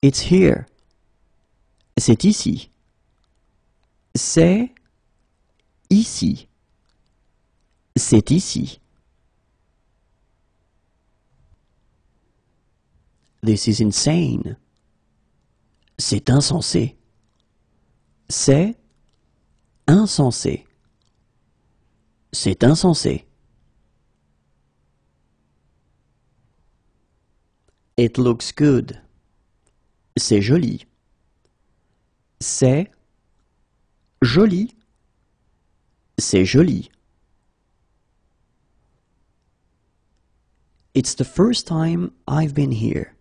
It's here. C'est ici. C'est ici. C'est ici. This is insane. C'est insensé. C'est insensé. C'est insensé. It looks good. C'est joli. C'est joli. C'est joli. It's the first time I've been here.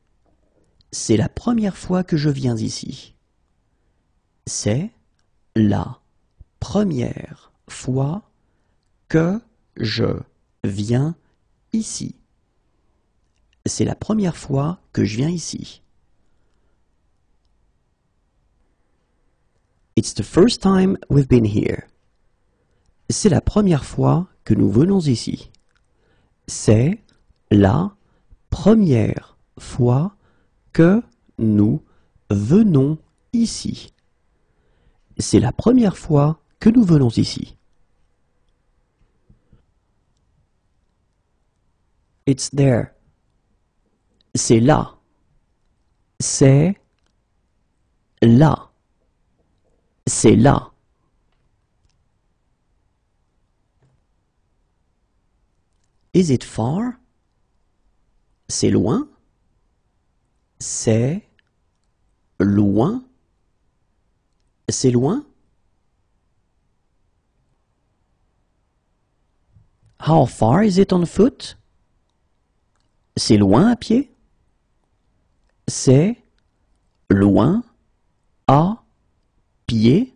C'est la première fois que je viens ici. C'est la première fois que je viens ici. C'est la première fois que je viens ici. It's the first time we've been here. C'est la première fois que nous venons ici. C'est la première fois que nous venons ici. C'est la première fois que nous venons ici. It's there. C'est là. C'est là. C'est là. Is it far? C'est loin. C'est loin. C'est loin. How far is it on foot? C'est loin à pied. C'est loin à pied.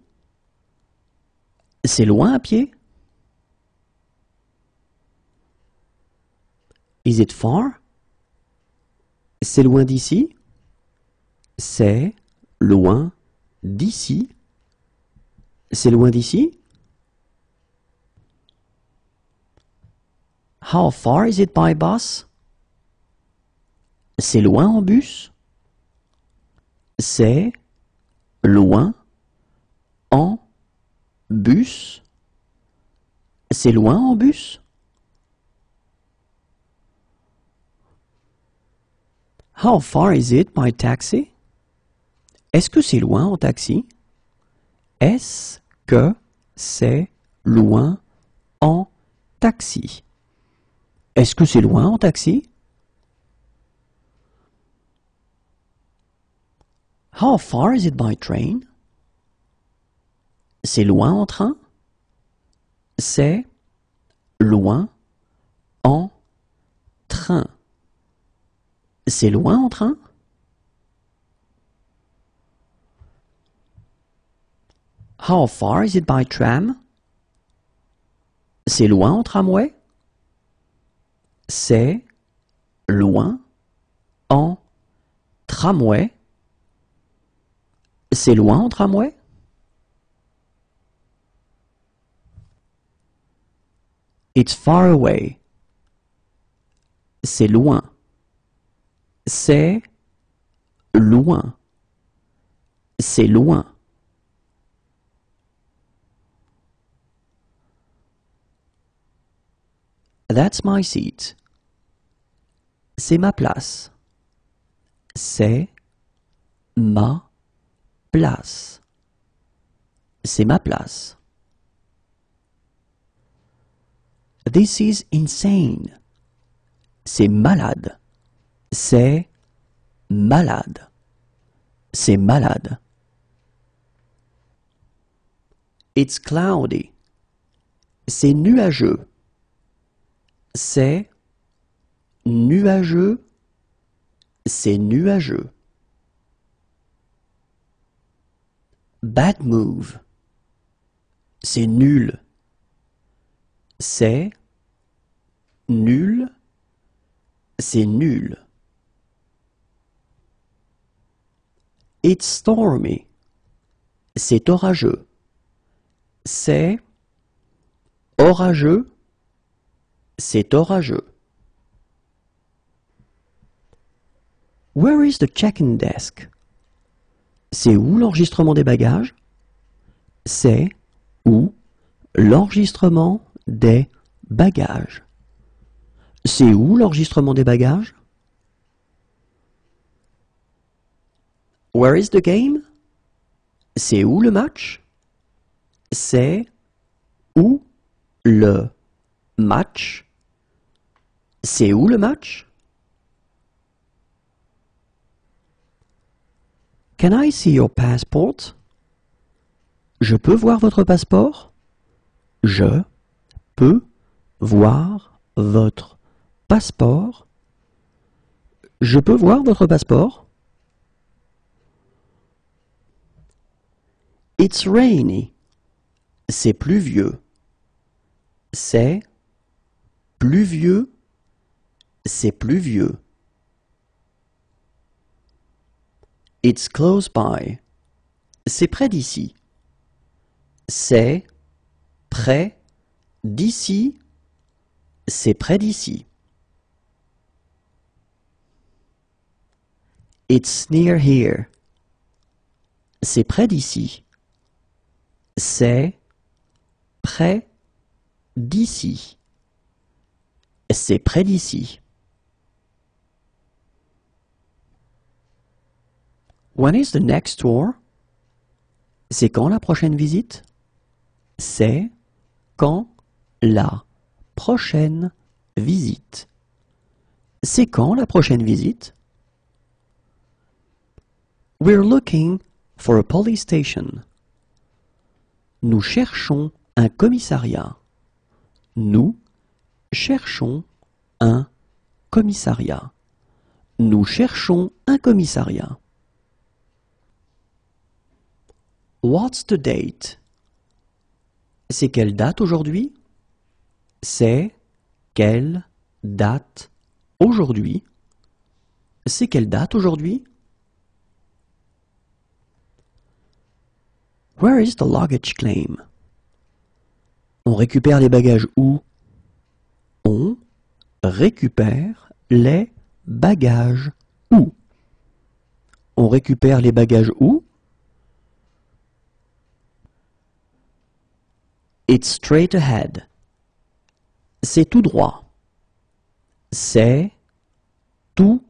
C'est loin à pied. Is it far? C'est loin d'ici. C'est loin d'ici. C'est loin d'ici. How far is it by bus? C'est loin en bus. C'est loin en bus. C'est loin en bus. How far is it by taxi? Est-ce que c'est loin en taxi? Est-ce que c'est loin en taxi? Est-ce que c'est loin en taxi? How far is it by train? C'est loin en train? C'est loin en train. C'est loin en train? How far is it by tram? C'est loin en tramway? C'est loin en tramway? C'est loin en tramway? It's far away. C'est loin. C'est loin. C'est loin. That's my seat. C'est ma place. C'est ma place. C'est ma place. This is insane. C'est malade. C'est malade. C'est malade. It's cloudy. C'est nuageux. C'est nuageux. C'est nuageux. Bad move. C'est nul. C'est nul. C'est nul. It's stormy. C'est orageux. C'est orageux. C'est orageux. Where is the check-in desk? C'est où l'enregistrement des bagages? C'est où l'enregistrement des bagages? C'est où l'enregistrement des bagages? Where is the game? C'est où le match? C'est où le match? C'est où le match? Can I see your passport? Je peux voir votre passeport? Je peux voir votre passeport? Je peux voir votre passeport? It's rainy. C'est pluvieux. C'est pluvieux. C'est pluvieux. It's close by. C'est près d'ici. C'est près d'ici. C'est près d'ici. It's near here. C'est près d'ici. C'est près d'ici. C'est près d'ici. When is the next tour? C'est quand la prochaine visite? C'est quand la prochaine visite? C'est quand la prochaine visite? We're looking for a police station. Nous cherchons un commissariat. Nous cherchons un commissariat. Nous cherchons un commissariat. What's the date? C'est quelle date aujourd'hui? C'est quelle date aujourd'hui? C'est quelle date aujourd'hui? Where is the luggage claim? On récupère les bagages où? On récupère les bagages où? On récupère les bagages où? It's straight ahead. C'est tout droit. C'est tout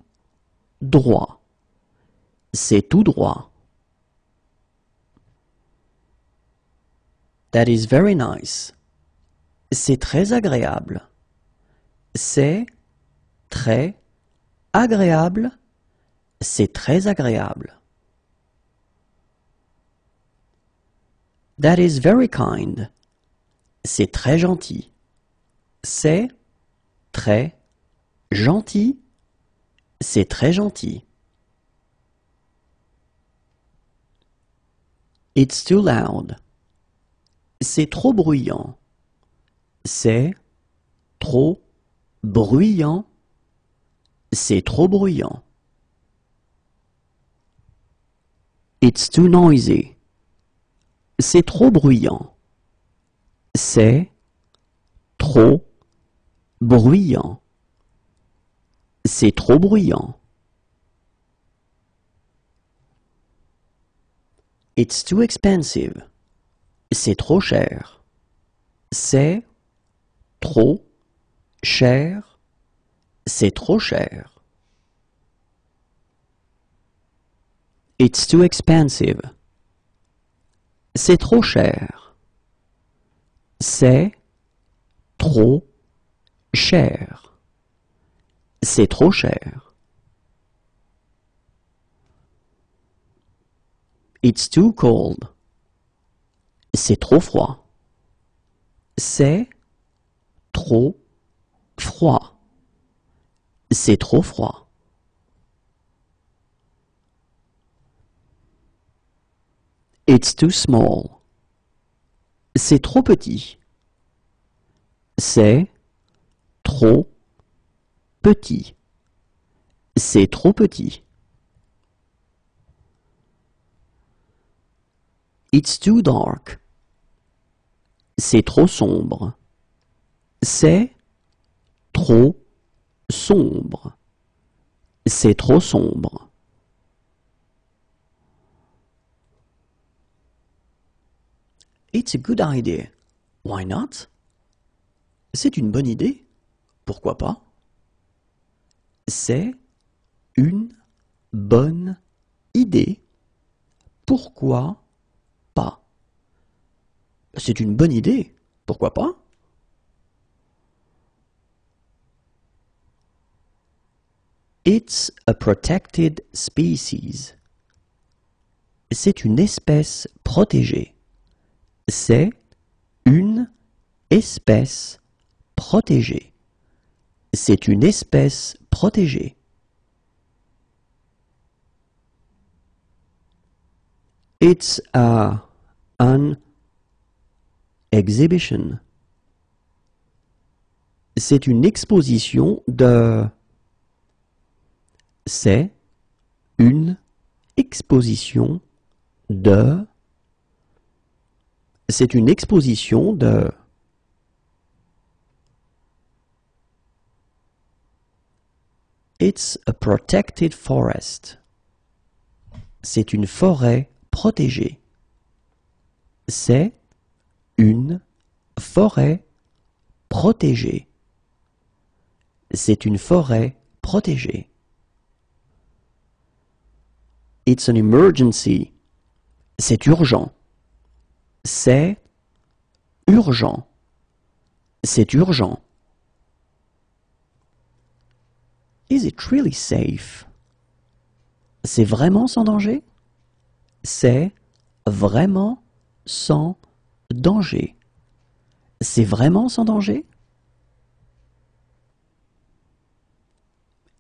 droit. C'est tout droit. That is very nice. C'est très agréable. C'est très agréable. C'est très agréable. That is very kind. C'est très gentil. C'est très gentil. C'est très gentil. It's too loud. C'est trop bruyant. C'est trop bruyant. C'est trop bruyant. It's too noisy. C'est trop bruyant. C'est trop bruyant. C'est trop bruyant. It's too expensive. C'est trop cher. C'est trop cher. C'est trop cher. It's too expensive. C'est trop cher. C'est trop cher. C'est trop cher. It's too cold. C'est trop froid. C'est trop froid. C'est trop froid. It's too small. C'est trop petit. C'est trop petit. C'est trop petit. It's too dark. C'est trop sombre. C'est trop sombre. C'est trop sombre. It's a good idea. Why not? C'est une bonne idée. Pourquoi pas? C'est une bonne idée. Pourquoi pas? C'est une bonne idée. Pourquoi pas? It's a protected species. C'est une espèce protégée. C'est une espèce protégée. C'est une espèce protégée. It's an exhibition. C'est une exposition de... C'est une exposition de... C'est une exposition de... It's a protected forest. C'est une forêt protégée. C'est une forêt protégée. C'est une forêt protégée. It's an emergency. C'est urgent. C'est urgent. C'est urgent. Is it really safe? C'est vraiment sans danger? C'est vraiment sans danger. C'est vraiment sans danger?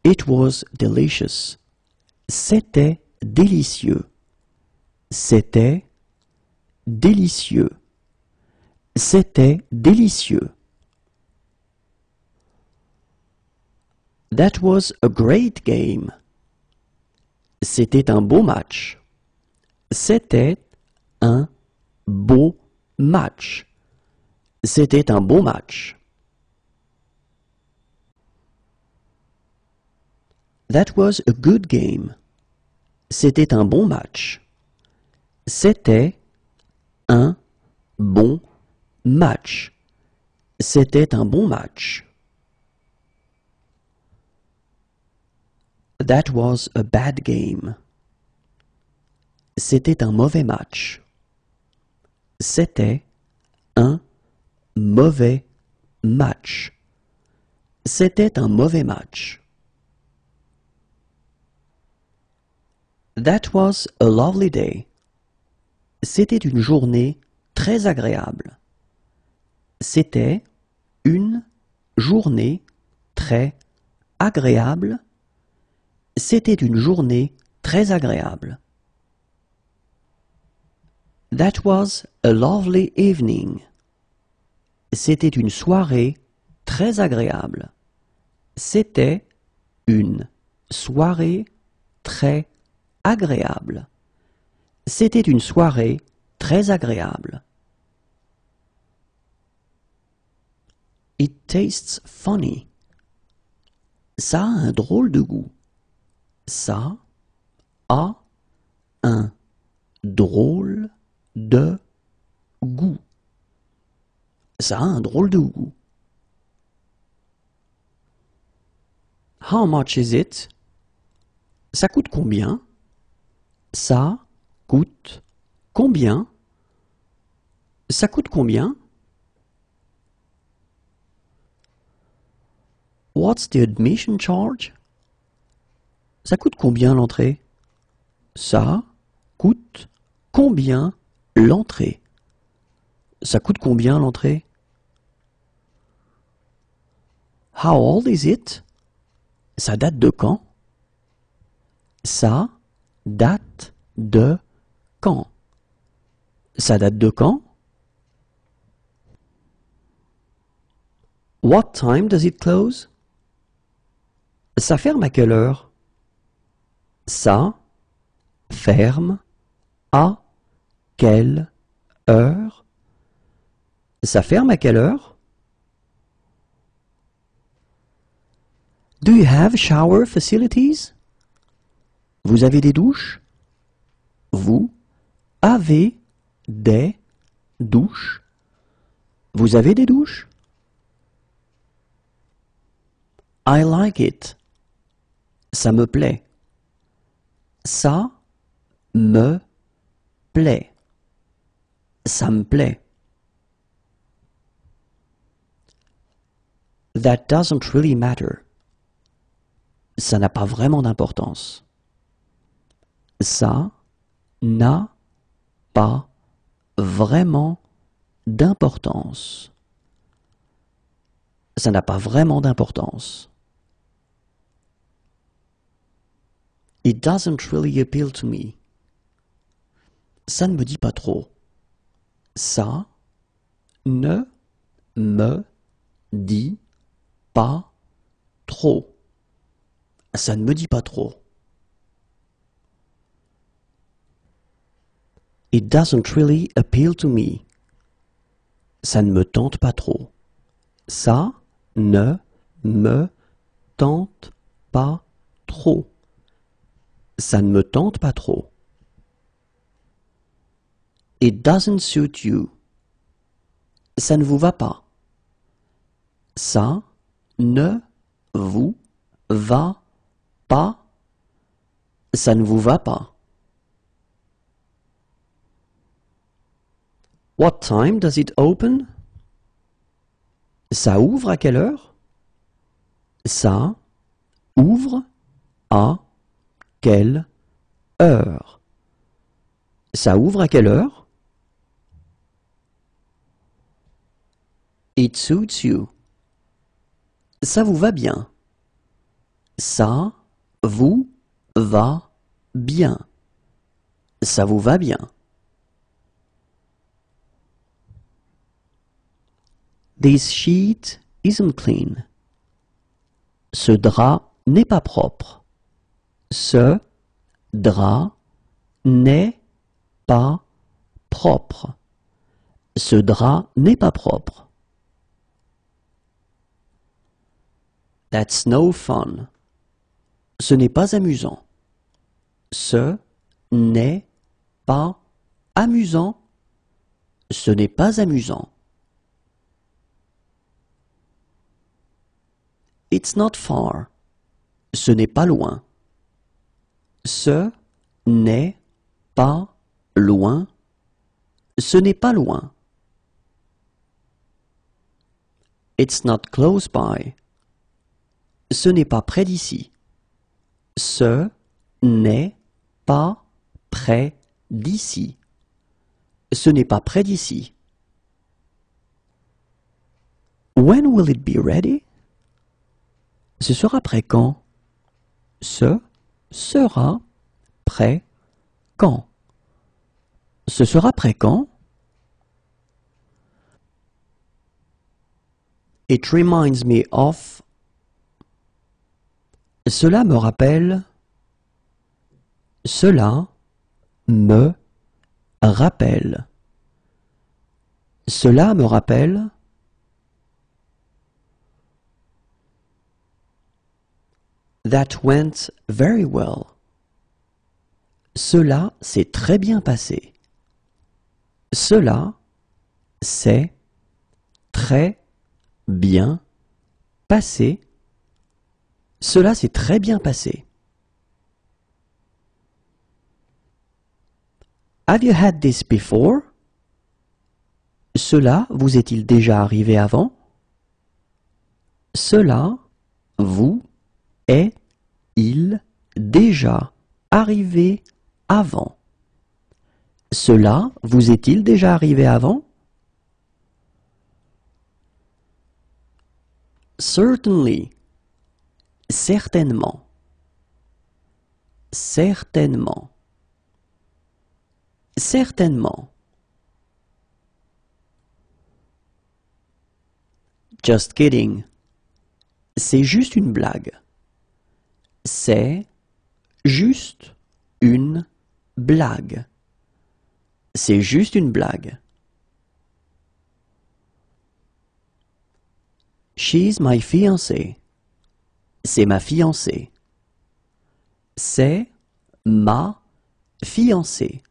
It was delicious. C'était délicieux. C'était délicieux. C'était délicieux. That was a great game. C'était un beau match. C'était un beau match. C'était un beau match. That was a good game. C'était un bon match. C'était un bon match. C'était un bon match. That was a bad game. C'était un mauvais match. C'était un mauvais match. C'était un mauvais match. That was a lovely day. C'était une journée très agréable. C'était une journée très agréable. C'était une journée très agréable. That was a lovely evening. C'était une soirée très agréable. C'était une soirée très agréable. C'était une soirée très agréable. It tastes funny. Ça a un drôle de goût. Ça a un drôle de goût. Ça a un drôle de goût. How much is it? Ça coûte combien? Ça coûte combien? Ça coûte combien? What's the admission charge? Ça coûte combien l'entrée? Ça coûte combien l'entrée? Ça coûte combien l'entrée? How old is it? Ça date de quand? Ça date de quand? Ça date de quand? What time does it close? Ça ferme à quelle heure? Ça ferme à quelle heure? Ça ferme à quelle heure? Do you have shower facilities? Vous avez des douches? Vous avez des douche. Vous avez des douches? I like it. Ça me plaît. Ça me plaît. Ça me plaît. That doesn't really matter. Ça n'a pas vraiment d'importance. Ça n'a pas vraiment d'importance. Ça n'a pas vraiment d'importance. It doesn't really appeal to me. Ça ne me dit pas trop. Ça ne me dit pas trop. Ça ne me dit pas trop. It doesn't really appeal to me. Ça ne me tente pas trop. Ça ne me tente pas trop. Ça ne me tente pas trop. It doesn't suit you. Ça ne vous va pas. Ça ne vous va pas. Ça ne vous va pas. What time does it open? Ça ouvre à quelle heure? Ça ouvre à quelle heure? Ça ouvre à quelle heure? It suits you. Ça vous va bien. Ça vous va bien. Ça vous va bien. This sheet isn't clean. Ce drap n'est pas propre. Ce drap n'est pas propre. Ce drap n'est pas propre. That's no fun. Ce n'est pas amusant. Ce n'est pas amusant. Ce n'est pas amusant. It's not far. Ce n'est pas loin. Ce n'est pas loin. Ce n'est pas loin. It's not close by. Ce n'est pas près d'ici. Ce n'est pas près d'ici. Ce n'est pas près d'ici. When will it be ready? Ce sera prêt quand? Ce sera prêt quand? Ce sera prêt quand? It reminds me of. Cela me rappelle. Cela me rappelle. Cela me rappelle. That went very well. Cela s'est très bien passé. Cela s'est très bien passé. Cela s'est très bien passé. Have you had this before? Cela vous est-il déjà arrivé avant? Cela vous est-il déjà arrivé avant? Cela vous est-il déjà arrivé avant? Certainly. Certainement. Certainement. Certainement. Just kidding. C'est juste une blague. C'est juste une blague. C'est juste une blague. She's my fiancée. C'est ma fiancée. C'est ma fiancée.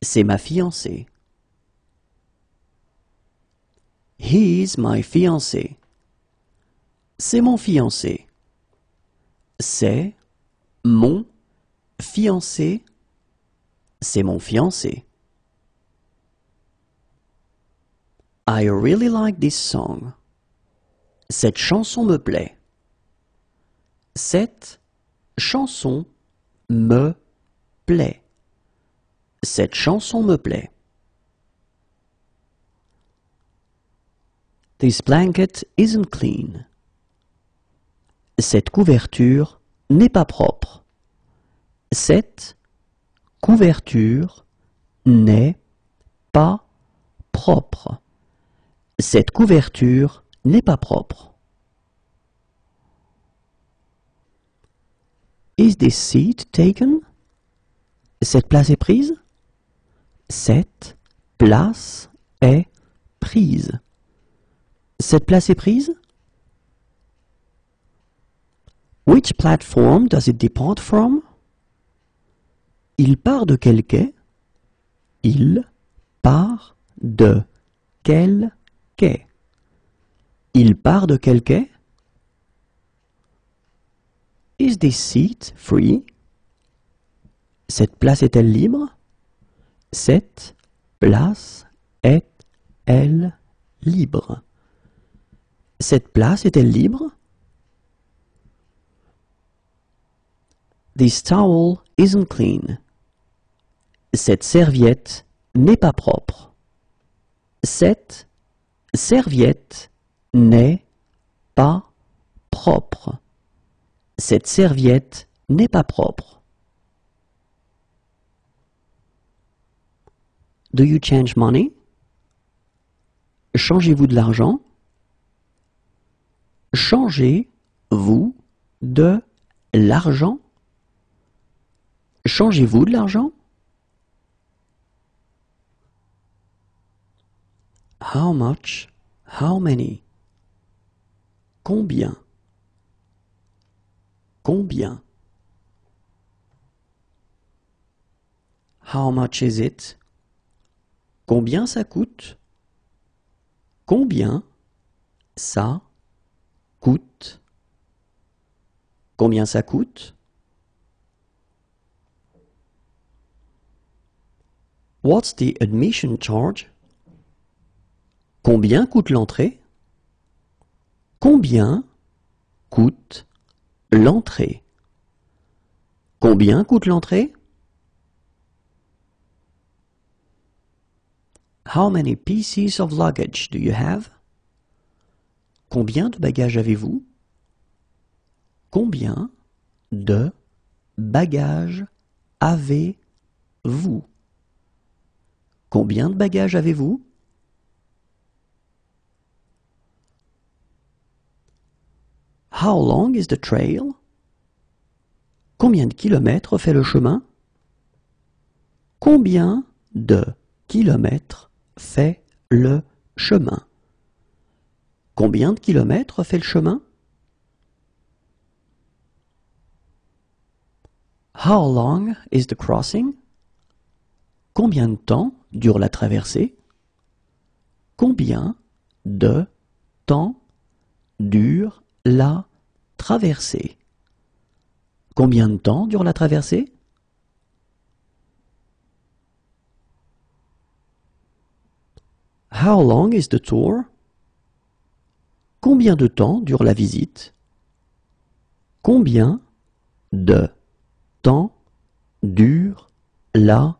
C'est ma fiancée. He is my fiancé. C'est mon fiancé. C'est mon fiancé. C'est mon fiancé. I really like this song. Cette chanson me plaît. Cette chanson me plaît. Cette chanson me plaît. This blanket isn't clean. Cette couverture n'est pas propre. Cette couverture n'est pas propre. Cette couverture n'est pas propre. Is this seat taken? Cette place est prise? Cette place est prise. Cette place est prise? Which platform does it depart from? Il part de quel quai? Il part de quel quai? Il part de quel quai? Is this seat free? Cette place est-elle libre? Cette place est-elle libre? Cette place est-elle libre? This towel isn't clean. Cette serviette n'est pas propre. Cette serviette n'est pas propre. Cette serviette n'est pas propre. Do you change money? Changez-vous de l'argent? Changez-vous de l'argent? Changez-vous de l'argent? How much? How many? Combien? Combien? How much is it? Combien ça coûte? Combien ça coûte? Combien ça coûte? What's the admission charge? Combien coûte l'entrée? Combien coûte l'entrée? Combien coûte l'entrée? How many pieces of luggage do you have? Combien de bagages avez-vous? Combien de bagages avez-vous? Combien de bagages avez-vous? How long is the trail? Combien de kilomètres fait le chemin? Combien de kilomètres fait le chemin? Combien de kilomètres fait le chemin? How long is the crossing? Combien de temps dure la traversée? Combien de temps dure la traversée? Combien de temps dure la traversée? How long is the tour? Combien de temps dure la visite? Combien de temps dure la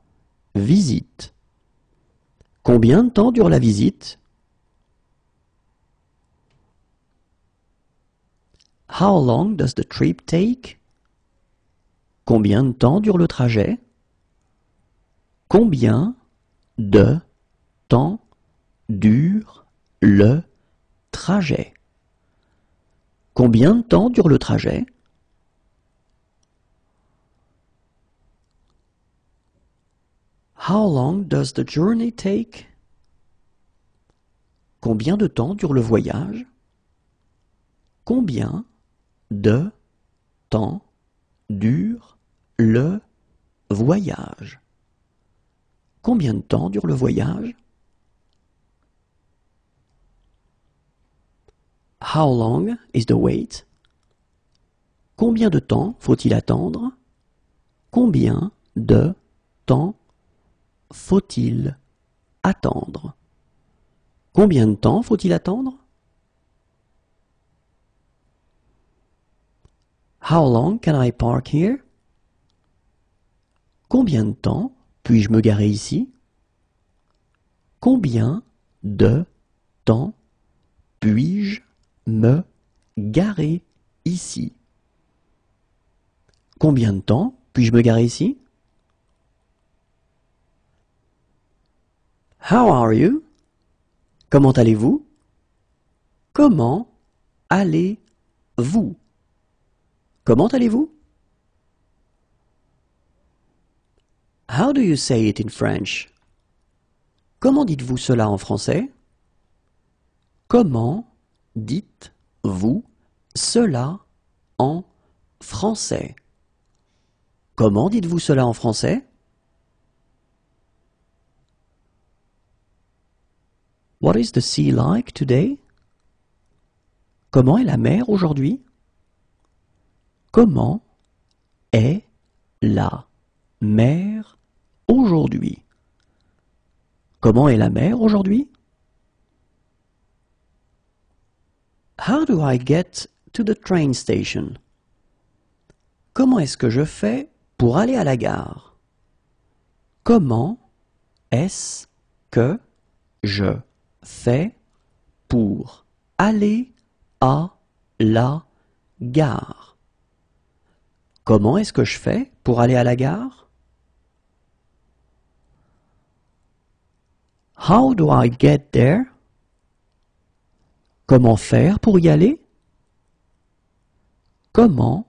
visite? Combien de temps dure la visite? How long does the trip take? Combien de temps dure le trajet? Combien de temps dure le trajet? Combien de temps dure le trajet? How long does the journey take? Combien de temps dure le voyage? Combien de temps dure le voyage? Combien de temps dure le voyage? How long is the wait? Combien de temps faut-il attendre? Combien de temps faut-il attendre? Combien de temps faut-il attendre? How long can I park here? Combien de temps puis-je me garer ici? Combien de temps puis-je me garer ici? Combien de temps puis-je me garer ici? How are you? Comment allez-vous? Comment allez-vous? Comment allez-vous? How do you say it in French? Comment dites-vous cela en français? Comment dites-vous cela en français? Comment dites-vous cela en français? What is the sea like today? Comment est la mer aujourd'hui? Comment est la mer aujourd'hui? Comment est la mer aujourd'hui? How do I get to the train station? Comment est-ce que je fais pour aller à la gare? Comment est-ce que je fais pour aller à la gare? Comment est-ce que je fais pour aller à la gare? How do I get there? Comment faire pour y aller? Comment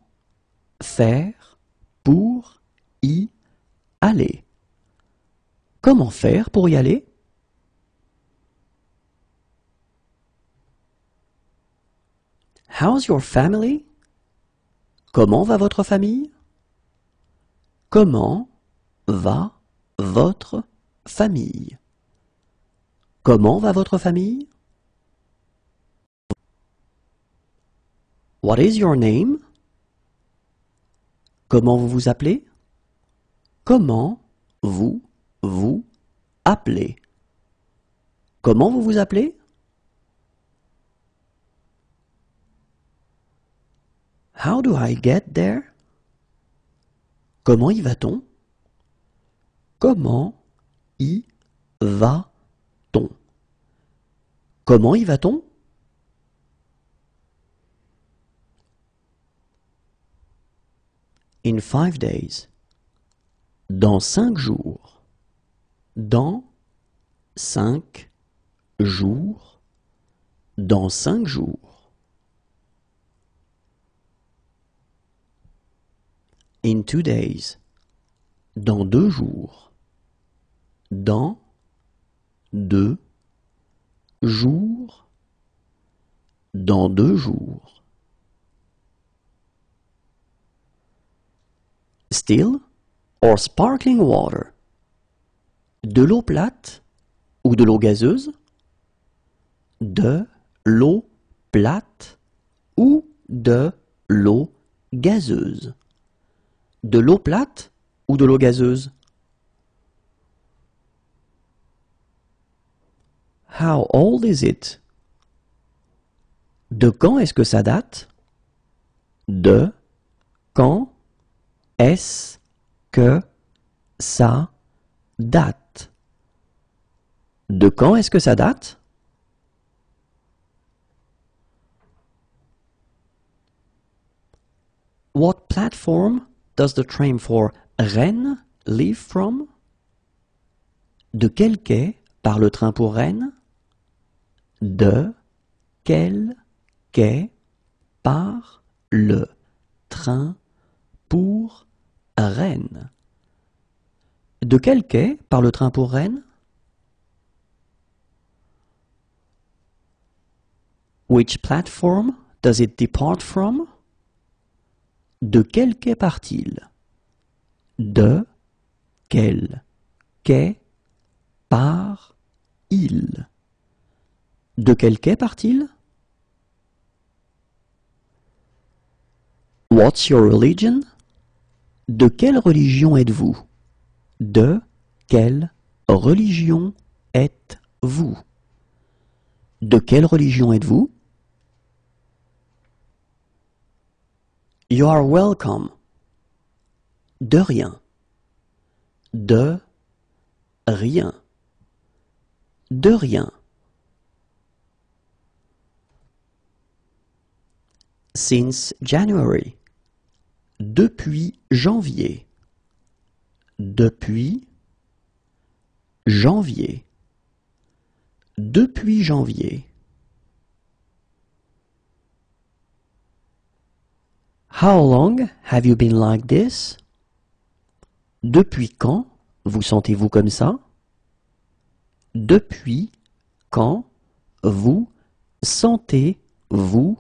faire pour y aller? Comment faire pour y aller? How's your family? Comment va votre famille? Comment va votre famille? Comment va votre famille? What is your name? Comment vous vous appelez? Comment vous vous appelez? Comment vous vous appelez? How do I get there? Comment y va-t-on? Comment y va-t-on? Comment y va-t-on? In 5 days. Dans 5 jours. Dans 5 jours. Dans 5 jours. In 2 days. Dans 2 jours. Dans 2 jours. Dans 2 jours. Still or sparkling water? De l'eau plate ou de l'eau gazeuse? De l'eau plate ou de l'eau gazeuse? De l'eau plate ou de l'eau gazeuse? How old is it? De quand est-ce que ça date? De quand est-ce que ça date? De quand est-ce que ça date? What platform does the train for Rennes leave from? De quel quai part le train pour Rennes? De quel quai part le train pour Rennes? De quel quai part le train pour Rennes? Which platform does it depart from? De quel quai part-il? De quel quai part-il? De quel quai part-il? What's your religion? De quelle religion êtes-vous? De quelle religion êtes-vous? De quelle religion êtes-vous? You are welcome. De rien. De rien. De rien. Since January. Depuis janvier. Depuis janvier. Depuis janvier. How long have you been like this? Depuis quand vous sentez-vous comme ça? Depuis quand vous sentez-vous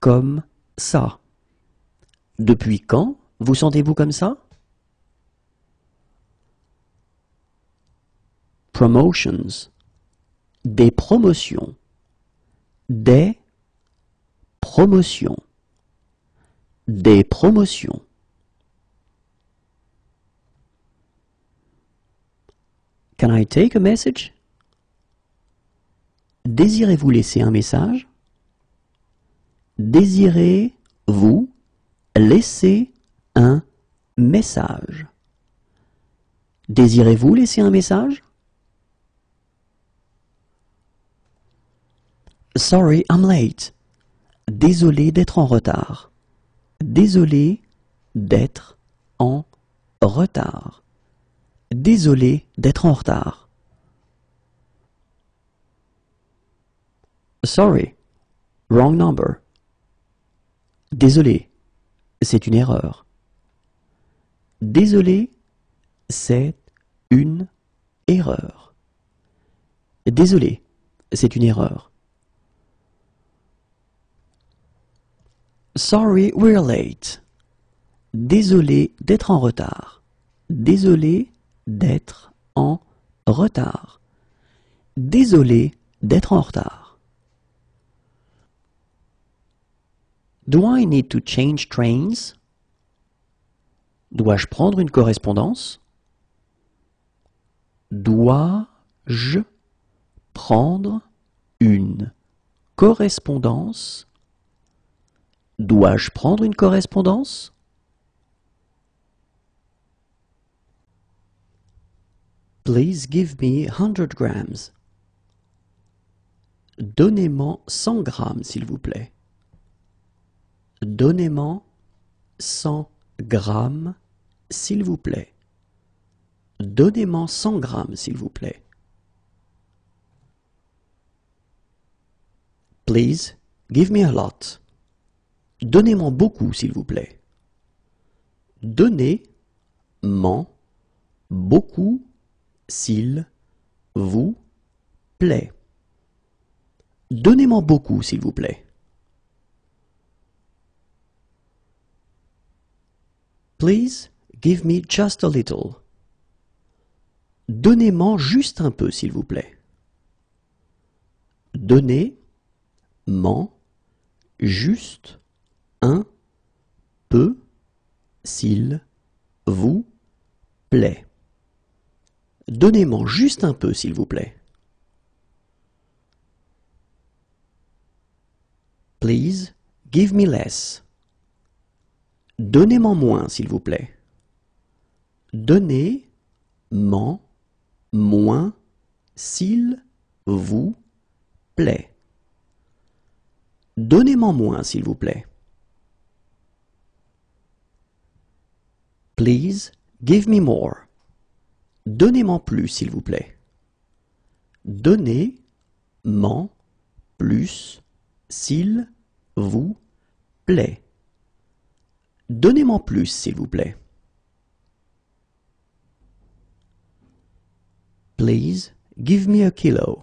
comme ça? Depuis quand vous sentez-vous comme ça? Promotions. Des promotions. Des promotions. Des promotions. Can I take a message? Désirez-vous laisser un message? Désirez-vous laisser un message? Désirez-vous laisser un message? Sorry, I'm late. Désolé d'être en retard. Désolé d'être en retard. Désolé d'être en retard. Sorry, wrong number. Désolé, c'est une erreur. Désolé, c'est une erreur. Désolé, c'est une erreur. Sorry, we're late. Désolé d'être en retard. Désolé d'être en retard. Désolé d'être en retard. Do I need to change trains? Dois-je prendre une correspondance? Dois-je prendre une correspondance? Dois-je prendre une correspondance? Please give me 100 grams. Donnez-moi 100 grammes, s'il vous plaît. Donnez-moi 100 grammes, s'il vous plaît. Donnez-moi 100 grammes, s'il vous plaît. Please give me a lot. Donnez-moi beaucoup, s'il vous plaît. Donnez-moi beaucoup, s'il vous plaît. Donnez-moi beaucoup, s'il vous plaît. Please give me just a little. Donnez-moi juste un peu, s'il vous plaît. Donnez-moi juste un peu, s'il vous plaît. Donnez-moi juste un peu, s'il vous plaît. Please give me less. Donnez-moi moins, s'il vous plaît. Donnez-moi moins, s'il vous plaît. Donnez-moi moins, s'il vous plaît. Please give me more. Donnez-moi plus, s'il vous plaît. Donnez-moi plus, s'il vous plaît. Donnez-moi plus, s'il vous plaît. Please give me a kilo.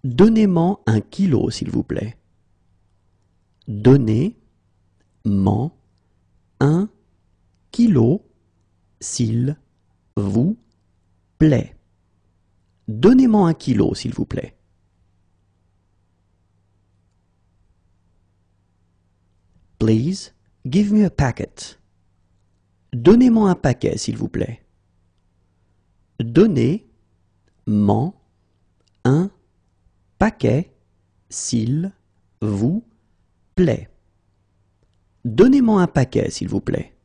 Donnez-moi un kilo, s'il vous plaît. Donnez-moi un kilo, s'il vous plaît. Donnez-moi un kilo, s'il vous plaît. Please give me a packet. Donnez-moi un paquet, s'il vous plaît. Donnez-moi un paquet, s'il vous plaît. Donnez-moi un paquet, s'il vous plaît.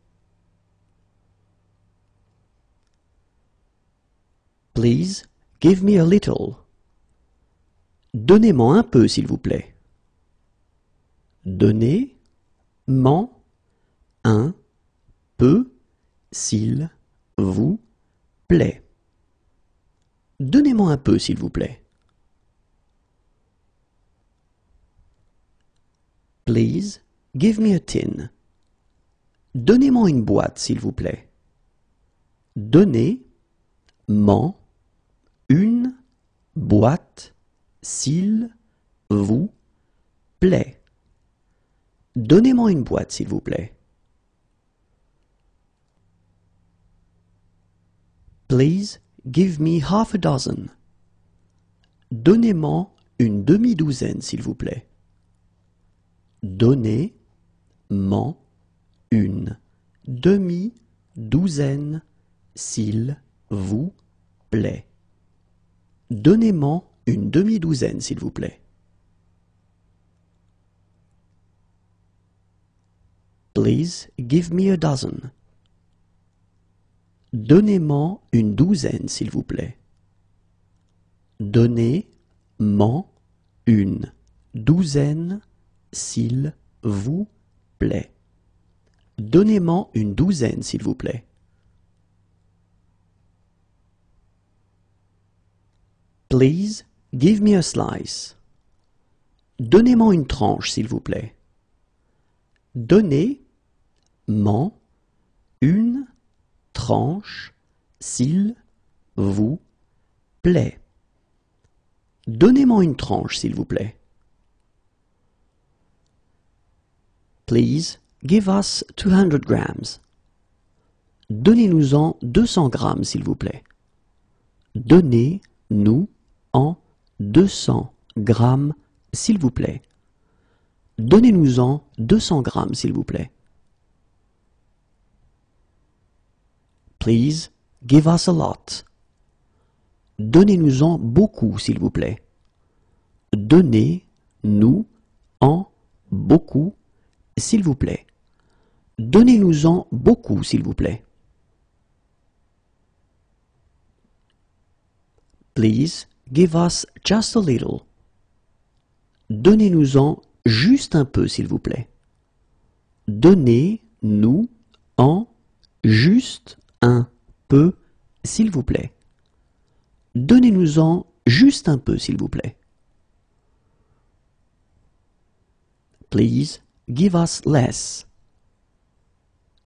Please give me a little. Donnez-moi un peu, s'il vous plaît. Donnez-moi un peu, s'il vous plaît. Donnez-moi un peu, s'il vous plaît. Please give me a tin. Donnez-moi une boîte, s'il vous plaît. Donnez-moi une boîte, s'il vous plaît. Donnez-moi une boîte, s'il vous plaît. Please give me half a dozen. Donnez-moi une demi-douzaine, s'il vous plaît. Donnez-moi une demi-douzaine, s'il vous plaît. Donnez-moi une demi-douzaine, s'il vous plaît. Please give me a dozen. Donnez-moi une douzaine, s'il vous plaît. Donnez-moi une douzaine, s'il vous plaît. Donnez-moi une douzaine, s'il vous plaît. Please give me a slice. Donnez-moi une tranche, s'il vous plaît. Donnez-moi une tranche, s'il vous plaît. Donnez-moi une tranche, s'il vous plaît. Please give us 200 grams. Donnez-nous-en 200 grammes, s'il vous plaît. Donnez-nous-en 200 grammes, s'il vous plaît. Donnez-nous-en 200 grammes, s'il vous plaît. Please give us a lot. Donnez-nous-en beaucoup, s'il vous plaît. Donnez-nous-en beaucoup, s'il vous plaît. Donnez-nous-en beaucoup, s'il vous plaît. Please give us just a little. Donnez-nous-en juste un peu, s'il vous plaît. Donnez-nous-en juste un peu, s'il vous plaît. Donnez-nous-en juste un peu, s'il vous plaît. Please give us less.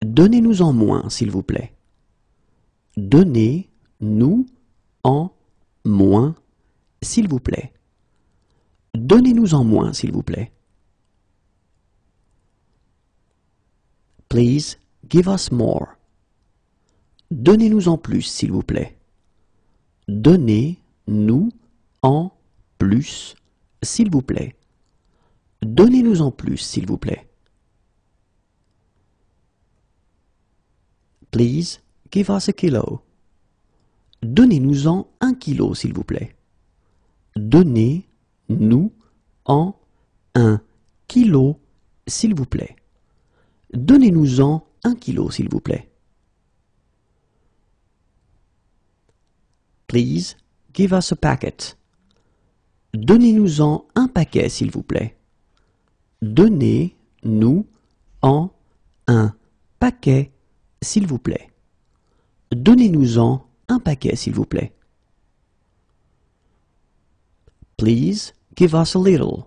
Donnez-nous-en moins, s'il vous plaît. Donnez-nous-en moins, s'il vous plaît. Donnez-nous-en moins, s'il vous plaît. Please give us more. Donnez-nous-en plus, s'il vous plaît. Donnez-nous-en plus, s'il vous plaît. Donnez-nous-en plus, s'il vous plaît. Please give us a kilo. Donnez-nous-en 1 kilo, s'il vous plaît. Donnez-nous-en 1 kilo, s'il vous plaît. Donnez-nous-en 1 kilo, s'il vous plaît. Please give us a packet. Donnez-nous-en un paquet, s'il vous plaît. Donnez-nous-en un paquet, s'il vous plaît. Donnez-nous-en un paquet, s'il vous plaît. Please give us a little.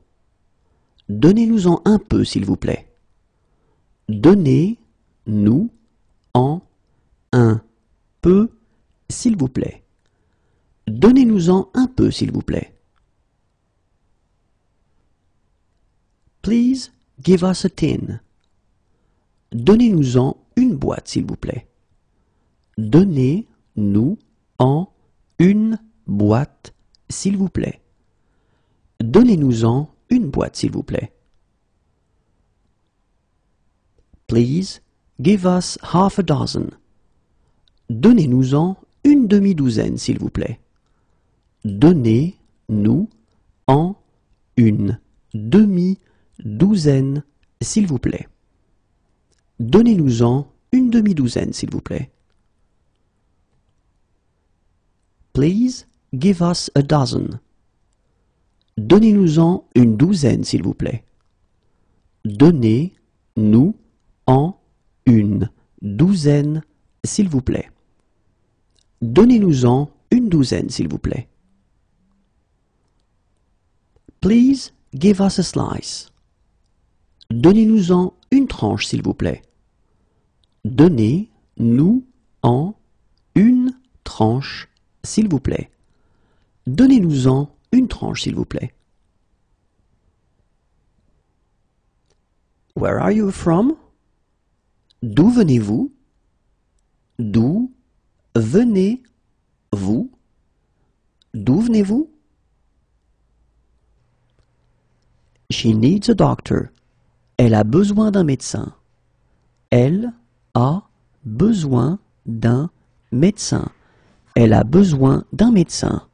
Donnez-nous-en un peu, s'il vous plaît. Donnez-nous-en un peu, s'il vous plaît. Donnez-nous-en un peu, s'il vous plaît. Please give us a tin. Donnez-nous-en une boîte, s'il vous plaît. Donnez-nous-en une boîte, s'il vous plaît. Donnez-nous-en une boîte, s'il vous plaît. Please give us half a dozen. Donnez-nous-en une demi-douzaine, s'il vous plaît. Donnez-nous en une demi-douzaine, s'il vous plaît. Donnez-nous-en une demi-douzaine, s'il vous plaît. Please give us a dozen. Donnez-nous-en une douzaine, s'il vous plaît. Donnez-nous en une douzaine, s'il vous plaît. Donnez-nous-en une douzaine, s'il vous plaît. Please give us a slice. Donnez-nous-en une tranche, s'il vous plaît. Donnez-nous en une tranche, s'il vous plaît. Donnez-nous-en une tranche, s'il vous plaît. Where are you from? D'où venez-vous? D'où venez-vous? D'où venez-vous? She needs a doctor. Elle a besoin d'un médecin. Elle a besoin d'un médecin. Elle a besoin d'un médecin.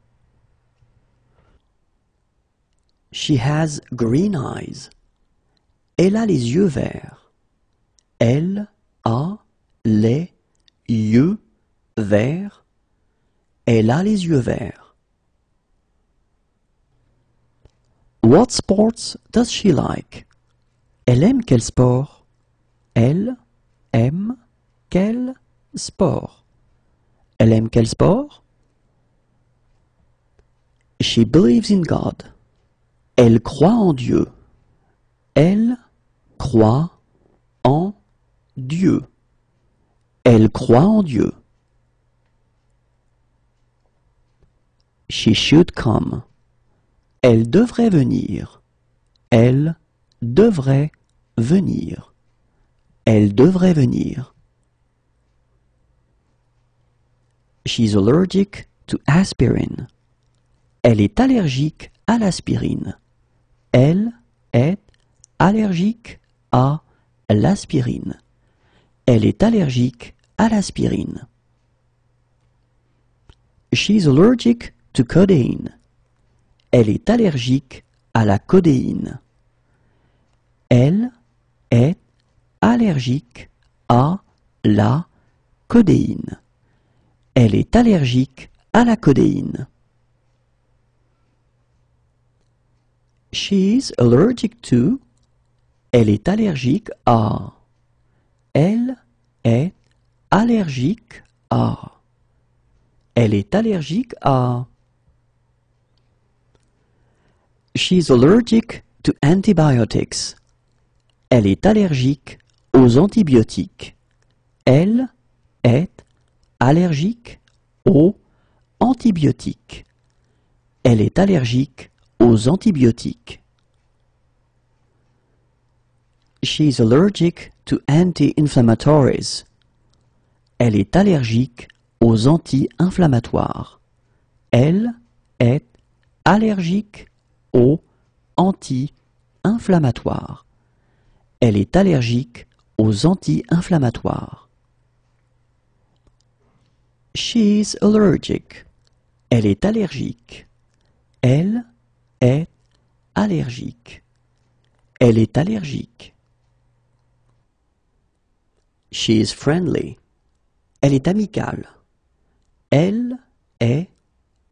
She has green eyes. Elle a les yeux verts. Elle a les yeux verts. Elle a les yeux verts. What sports does she like? Elle aime quel sport? Elle aime quel sport? Elle aime quel sport? She believes in God. Elle croit en Dieu. Elle croit en Dieu. Elle croit en Dieu. She should come. Elle devrait venir. Elle devrait venir. Elle devrait venir. She's allergic to aspirin. Elle est allergique à l'aspirine. Elle est allergique à l'aspirine. Elle est allergique à l'aspirine. She's allergic to codeine. Elle est allergique à la codéine. Elle est allergique à la codéine. Elle est allergique à la codéine. She's allergic to. Elle est allergique à. Elle est allergique à. Elle est allergique à. She's allergic to antibiotics. Elle est allergique aux antibiotiques. Elle est allergique aux antibiotiques. Elle est allergique aux antibiotiques. She's allergic to anti-inflammatories. Elle est allergique aux anti-inflammatoires. Elle est allergique aux anti-inflammatoires. Elle est allergique aux anti-inflammatoires. She's allergic. Elle est allergique. Elle est allergique. Elle est allergique. She is friendly. Elle est amicale. Elle est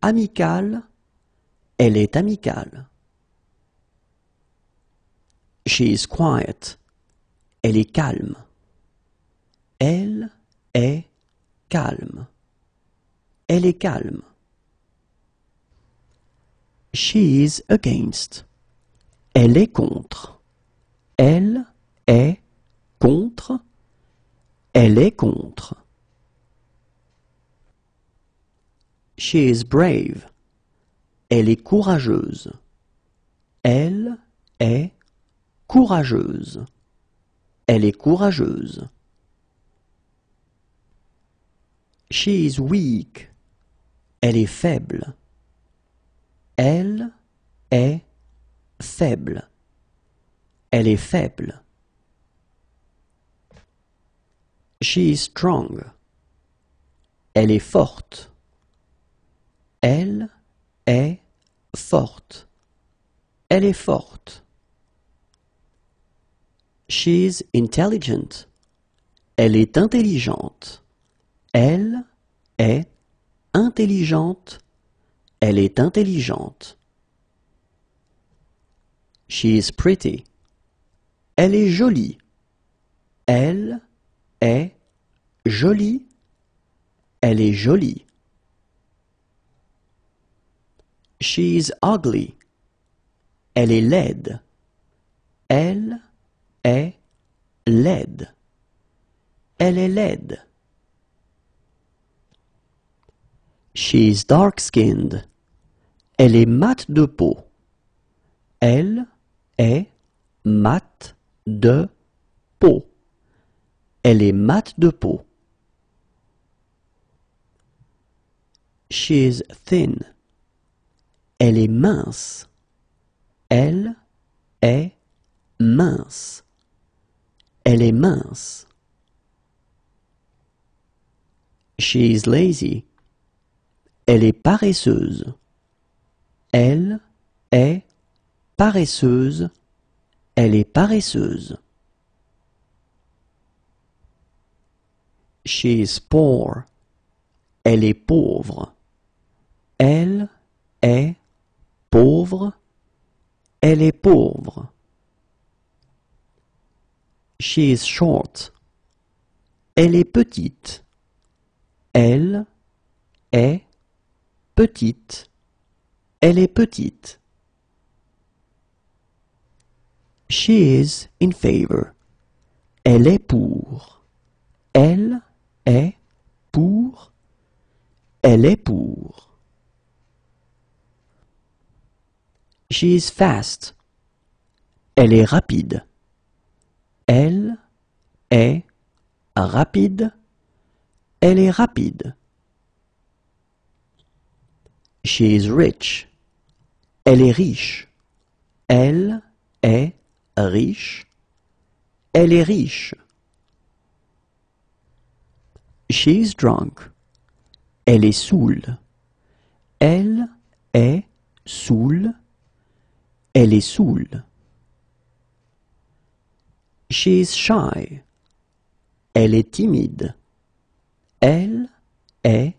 amicale. Elle est amicale. She is quiet. Elle est calme. Elle est calme. Elle est calme. She is against. Elle est contre. Elle est contre. Elle est contre. She is brave. Elle est courageuse. Elle est courageuse. Elle est courageuse. She is weak. Elle est faible. Elle est faible. Elle est faible. She is strong. Elle est forte. Elle est forte. Elle est forte. She is intelligent. Elle est intelligente. Elle est intelligente. Elle est intelligente. She is pretty. Elle est jolie. Elle est jolie. Elle est jolie. She is ugly. Elle est laide. Elle est laide. Elle est laide. She is dark-skinned. Elle est mate de peau. Elle est mate de peau. Elle est mate de peau. She is thin. Elle est mince. Elle est mince. Elle est mince. She is lazy. Elle est paresseuse. Elle est paresseuse. Elle est paresseuse. She is poor. Elle est pauvre. Elle est pauvre. Elle est pauvre. She is short. Elle est petite. Elle est petite. Elle est petite. She is in favor. Elle est pour. Elle est pour. Elle est pour. She is fast. Elle est rapide. Elle est rapide. Elle est rapide. She is rich. Elle est riche. Elle est riche. Elle est riche. She is drunk. Elle est saoule. Elle est saoule. Elle est saoule. She is shy. Elle est timide. Elle est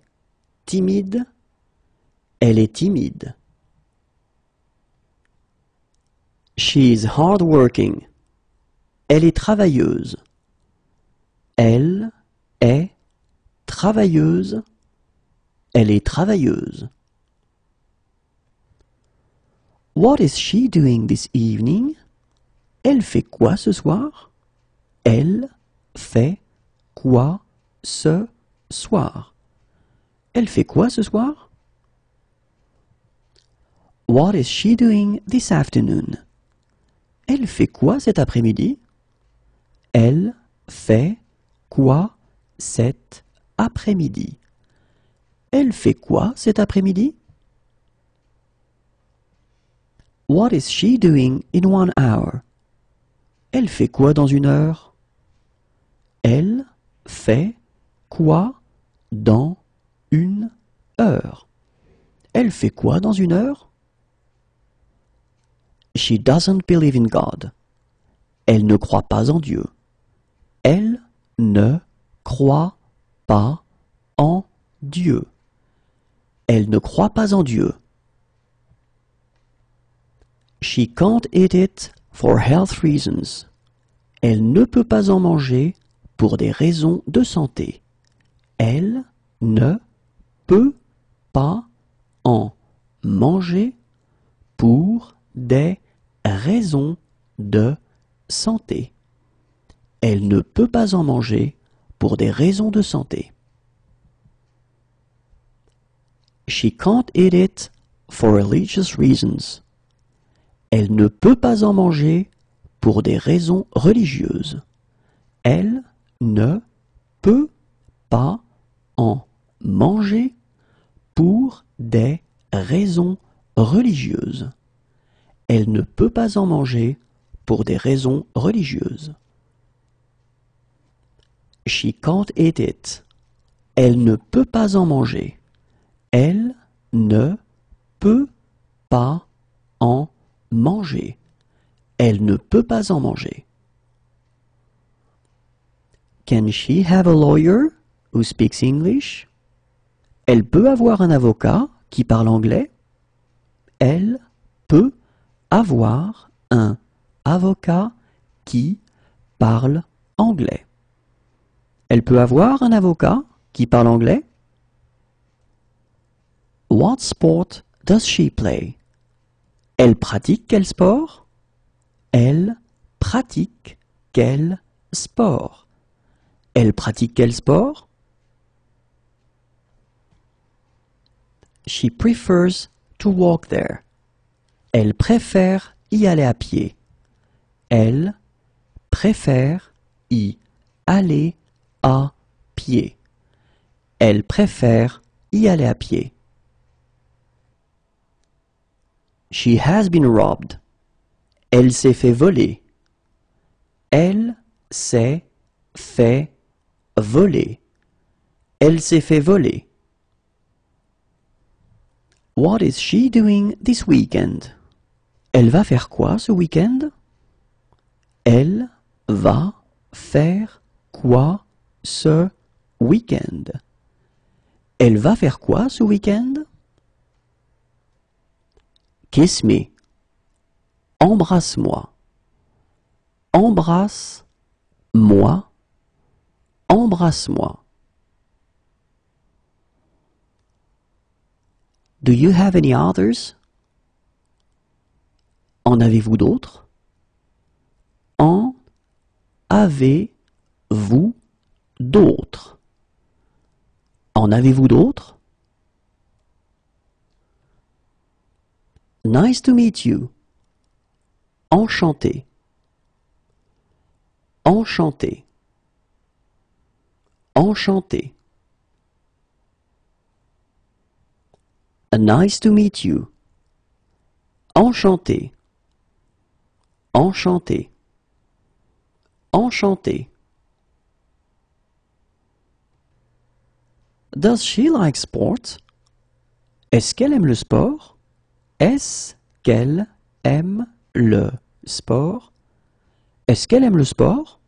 timide. Elle est timide. She is hardworking. Elle est travailleuse. Elle est travailleuse. Elle est travailleuse. What is she doing this evening? Elle fait quoi ce soir? Elle fait quoi ce soir? Elle fait quoi ce soir? What is she doing this afternoon? Elle fait quoi cet après-midi? Elle fait quoi cet après-midi? Elle fait quoi cet après-midi? What is she doing in 1 hour? Elle fait quoi dans 1 heure? Elle fait quoi dans 1 heure? Elle fait quoi dans 1 heure? She doesn't believe in God. Elle ne croit pas en Dieu. Elle ne croit pas en Dieu. Elle ne croit pas en Dieu. She can't eat it for health reasons. Elle ne peut pas en manger pour des raisons de santé. Elle ne peut pas en manger pour des raisons de santé. Elle ne peut pas en manger pour des raisons de santé. She can't eat it for religious reasons. Elle ne peut pas en manger pour des raisons religieuses. Elle ne peut pas en manger pour des raisons religieuses. Elle ne peut pas en manger pour des raisons religieuses. She can't eat it. Elle ne peut pas en manger. Elle ne peut pas en manger. Elle ne peut pas en manger. Can she have a lawyer who speaks English? Elle peut avoir un avocat qui parle anglais. Elle peut avoir un avocat qui parle anglais. Elle peut avoir un avocat qui parle anglais. What sport does she play? Elle pratique quel sport? Elle pratique quel sport? Elle pratique quel sport? She prefers to walk there. Elle préfère y aller à pied. Elle préfère y aller à pied. Elle préfère y aller à pied. She has been robbed. Elle s'est fait voler. Elle s'est fait voler. Elle s'est fait voler. What is she doing this weekend? Elle va faire quoi ce week-end? Elle va faire quoi ce week-end? Elle va faire quoi ce week-end? Kiss me. Embrasse-moi. Embrasse-moi. Embrasse-moi. Do you have any others? En avez-vous d'autres? En avez-vous d'autres? En avez-vous d'autres? Nice to meet you. Enchanté. Enchanté. Enchanté. Nice to meet you. Enchanté. Enchanté. Enchanté. Does she like sport? Est-ce qu'elle aime le sport? Est-ce qu'elle aime le sport? Est-ce qu'elle aime le sport?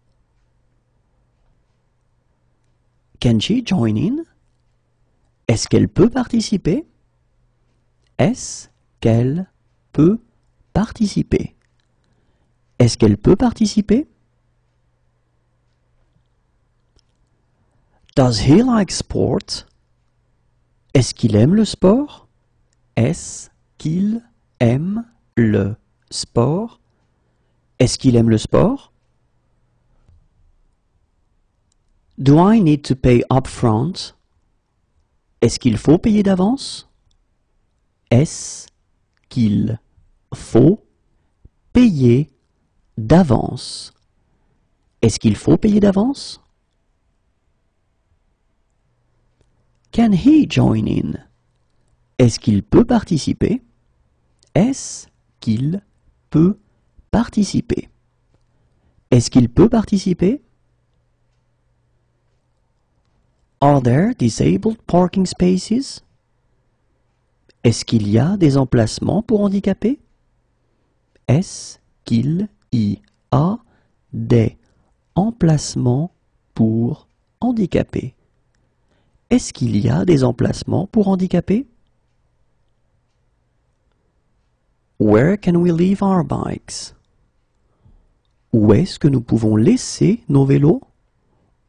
Can she join in? Est-ce qu'elle peut participer? Est-ce qu'elle peut participer? Est-ce qu'elle peut participer? Does he like sport? Est-ce qu'il aime le sport? Est-ce qu'il aime le sport? Est-ce qu'il aime le sport? Do I need to pay upfront? Est-ce qu'il faut payer d'avance? Est-ce qu'il faut payer d'avance? Est-ce qu'il faut payer d'avance? Can he join in? Est-ce qu'il peut participer? Est-ce qu'il peut participer? Est-ce qu'il peut participer? Are there disabled parking spaces? Est-ce qu'il y a des emplacements pour handicapés? Est-ce qu'il y a des emplacements pour handicapés? Est-ce qu'il y a des emplacements pour handicapés? Where can we leave our bikes? Où est-ce que nous pouvons laisser nos vélos?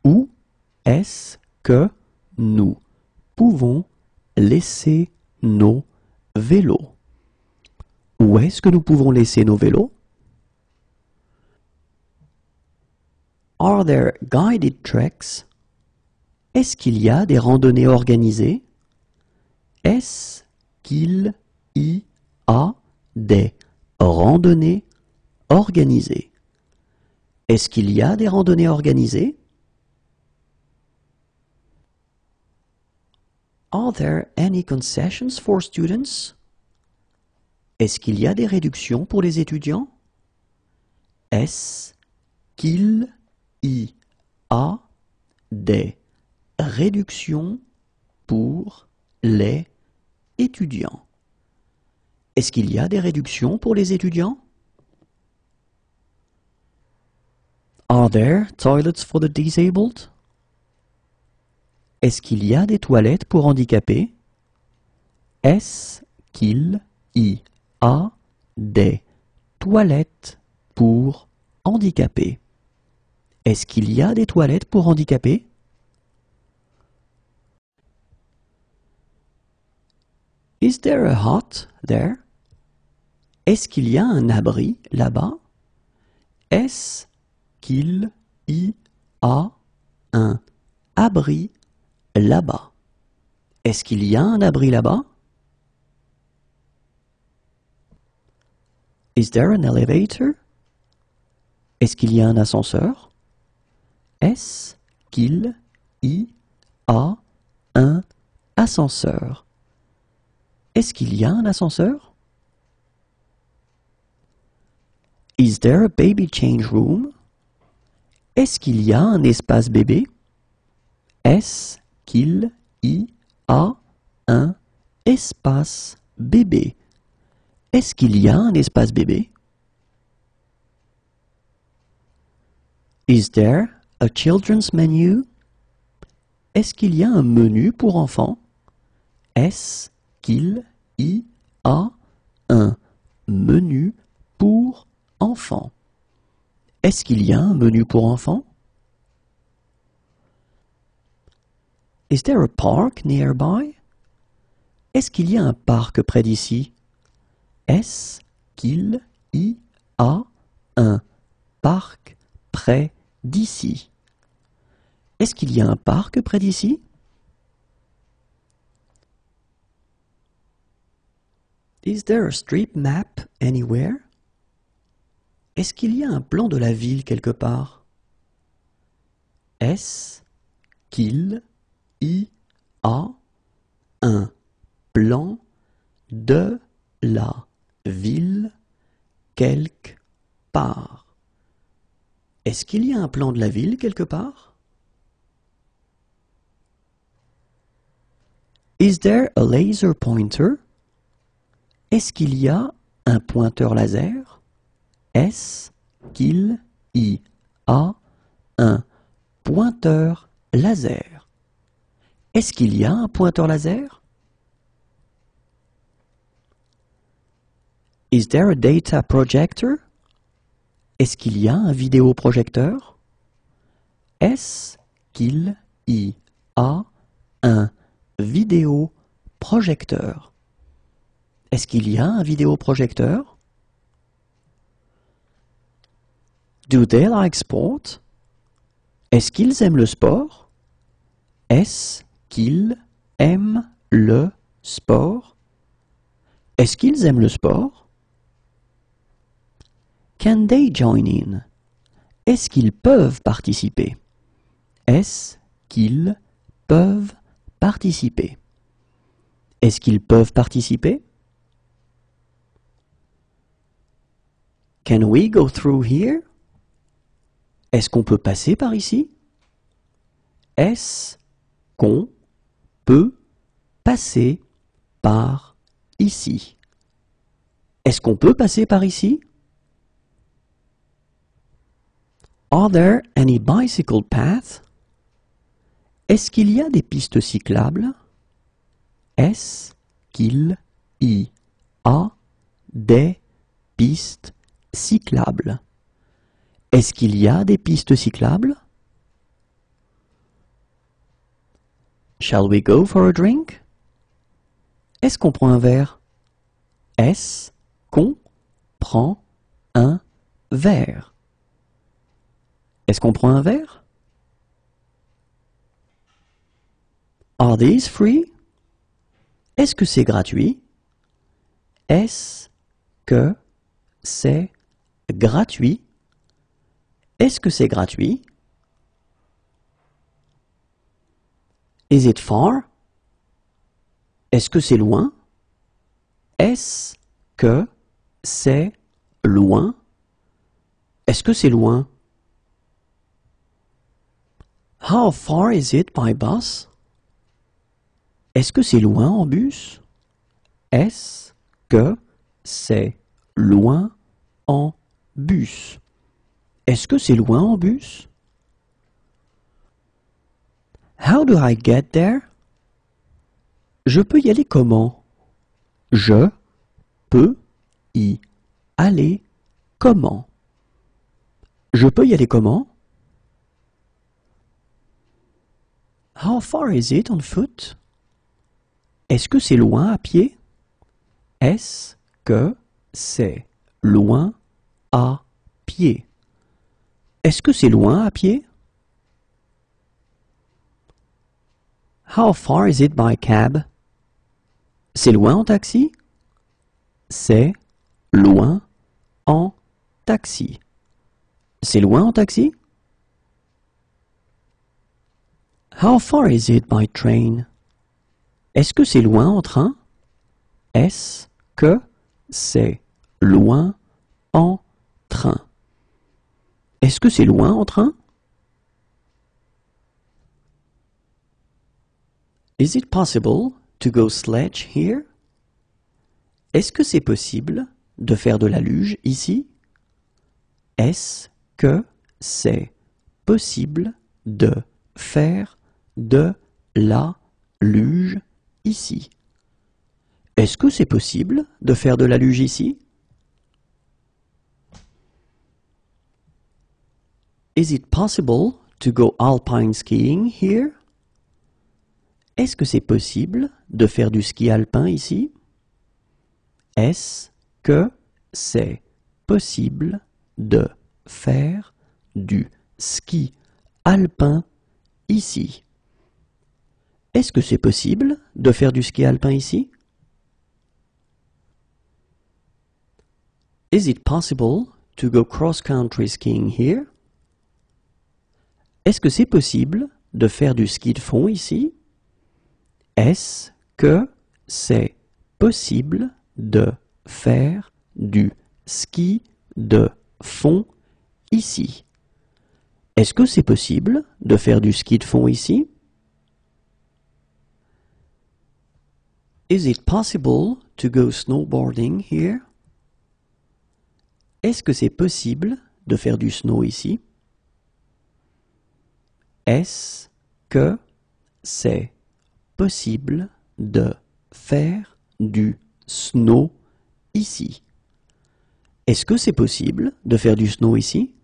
Où est-ce que nous pouvons laisser nos vélos? Où est-ce que nous pouvons laisser nos vélos? Are there guided treks? Est-ce qu'il y a des randonnées organisées? Est-ce qu'il y a des randonnées organisées? Est-ce qu'il y a des randonnées organisées? Are there any concessions for students? Est-ce qu'il y a des réductions pour les étudiants? Est-ce qu'il y a des réductions pour les étudiants? Est-ce qu'il y a des réductions pour les étudiants? Are there toilets for the disabled? Est-ce qu'il y a des toilettes pour handicapés? Est-ce qu'il y a des toilettes pour handicapés? Est-ce qu'il y a des toilettes pour handicapés? Is there a hut there? Est-ce qu'il y a un abri là-bas? Est-ce qu'il y a un abri là-bas? Est-ce qu'il y a un abri là-bas? Is there an elevator? Est-ce qu'il y a un ascenseur? Est-ce qu'il y a un ascenseur? Est-ce qu'il y a un ascenseur? Is there a baby change room? Est-ce qu'il y a un espace bébé? Est-ce qu'il y a un espace bébé? Est-ce qu'il y a un espace bébé? Is there a children's menu? Est-ce qu'il y a un menu pour enfants? Est-ce qu'il y a un menu pour enfants? Est-ce qu'il y a un menu pour enfants? Is there a park nearby? Est-ce qu'il y a un parc près d'ici? Est-ce qu'il y a un parc près d'ici? Est-ce qu'il y a un parc près d'ici? Is there a street map anywhere? Est-ce qu'il y a un plan de la ville quelque part? Est-ce qu'il y a un plan de la ville quelque part? Est-ce qu'il y a un plan de la ville quelque part? Is there a laser pointer? Est-ce qu'il y a un pointeur laser? Est-ce qu'il y a un pointeur laser? Est-ce qu'il y a un pointeur laser? Is there a data projector? Est-ce qu'il y a un vidéoprojecteur? Est-ce qu'il y a un vidéoprojecteur? Est-ce qu'il y a un vidéoprojecteur? Do they like sport? Est-ce qu'ils aiment le sport? Est-ce qu'ils aiment le sport? Est-ce qu'ils aiment le sport? Can they join in? Est-ce qu'ils peuvent participer? Est-ce qu'ils peuvent participer? Est-ce qu'ils peuvent participer? Can we go through here? Est-ce qu'on peut passer par ici? Est-ce qu'on peut passer par ici? Est-ce qu'on peut passer par ici? Are there any bicycle paths? Est-ce qu'il y a des pistes cyclables? Est-ce qu'il y a des pistes cyclables? Est-ce qu'il y a des pistes cyclables? Shall we go for a drink? Est-ce qu'on prend un verre? Est-ce qu'on prend un verre? Est-ce qu'on prend un verre? Are these free? Est-ce que c'est gratuit? Est-ce que c'est gratuit? Est-ce que c'est gratuit? Is it far? Est-ce que c'est loin? Est-ce que c'est loin? Est-ce que c'est loin? How far is it by bus? Est-ce que c'est loin en bus? Est-ce que c'est loin en bus? Est-ce que c'est loin en bus? How do I get there? Je peux y aller comment? Je peux y aller comment? Je peux y aller comment? How far is it on foot? Est-ce que c'est loin à pied? Est-ce que c'est loin à pied? Est-ce que c'est loin à pied? How far is it by cab? C'est loin en taxi? C'est loin en taxi. C'est loin en taxi? How far is it by train? Est-ce que c'est loin en train? Est-ce que c'est loin en train? Est-ce que c'est loin en train? Is it possible to go sledge here? Est-ce que c'est possible de faire de la luge ici? Est-ce que c'est possible de faire de la luge ici? Est-ce que c'est possible de faire de la luge ici? Is it possible to go alpine skiing here? Est-ce que c'est possible de faire du ski alpin ici? Est-ce que c'est possible de faire du ski alpin ici? Est-ce que c'est possible de faire du ski alpin ici? Is it possible to go cross-country skiing here? Est-ce que c'est possible de faire du ski de fond ici? Est-ce que c'est possible de faire du ski de fond ici? Est-ce que c'est possible de faire du ski de fond ici? Is it possible to go snowboarding here? Est-ce que c'est possible de faire du snow ici? Est-ce que c'est possible de faire du snow ici? Est-ce que c'est possible de faire du snow ici?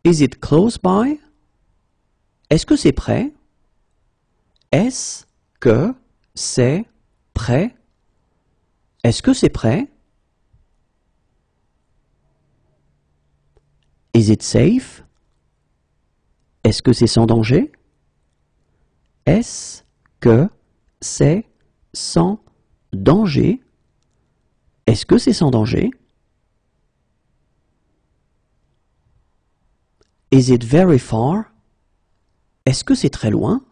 Is it close by? Est-ce que c'est prêt? Est-ce que c'est prêt? Est-ce que c'est prêt? Is it safe? Est-ce que c'est sans danger? Est-ce que c'est sans danger? Est-ce que c'est sans danger? Is it very far? Est-ce que c'est très loin?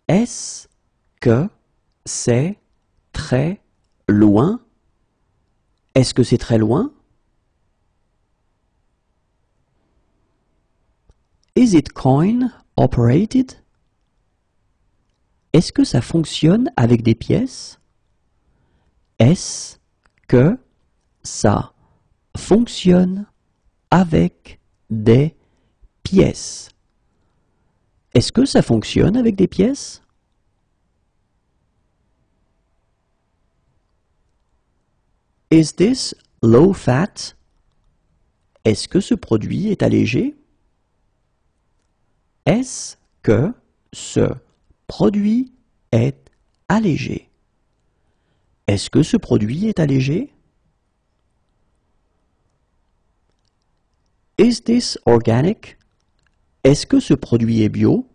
Est-ce que c'est très loin? Est-ce que c'est très loin? Is it coin operated? Est-ce que ça fonctionne avec des pièces? Est-ce que ça fonctionne avec des pièces? Est-ce que ça fonctionne avec des pièces? Is this low fat? Est-ce que ce produit est allégé? Est-ce que ce produit est allégé? Est-ce que ce produit est allégé? Is this organic? Est-ce que ce produit est bio?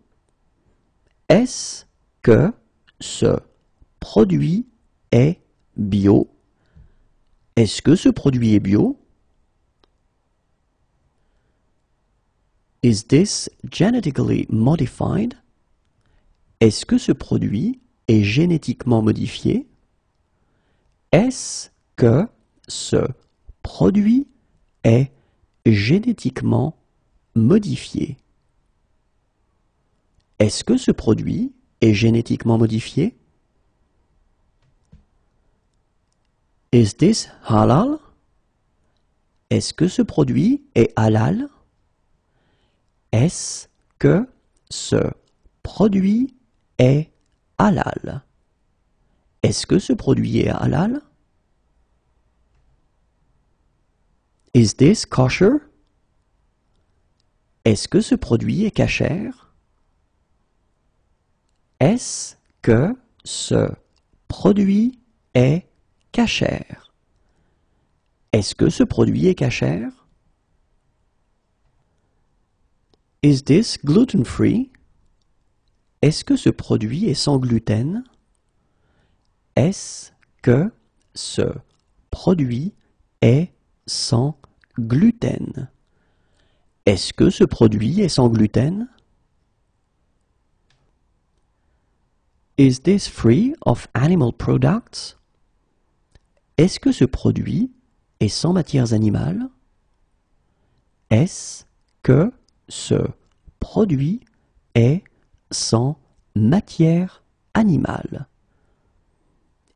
Est-ce que ce produit est bio? Est-ce que ce produit est bio? Is this genetically modified? Est-ce que ce produit est génétiquement modifié? Est-ce que ce produit est génétiquement modifié? Est-ce que ce produit est génétiquement modifié? Is this halal? Est-ce que ce produit est halal? Est-ce que ce produit est halal? Est-ce que ce produit est halal? Is this kosher? Est-ce que ce produit est cachère? Est-ce que ce produit est cachère? Est-ce que ce produit est cachère? Is this gluten-free? Est-ce que ce produit est sans gluten? Est-ce que ce produit est sans gluten? Est-ce que ce produit est sans gluten? Is this free of animal products? Est-ce que ce produit est sans matières animales? Est-ce que ce produit est sans matière animale?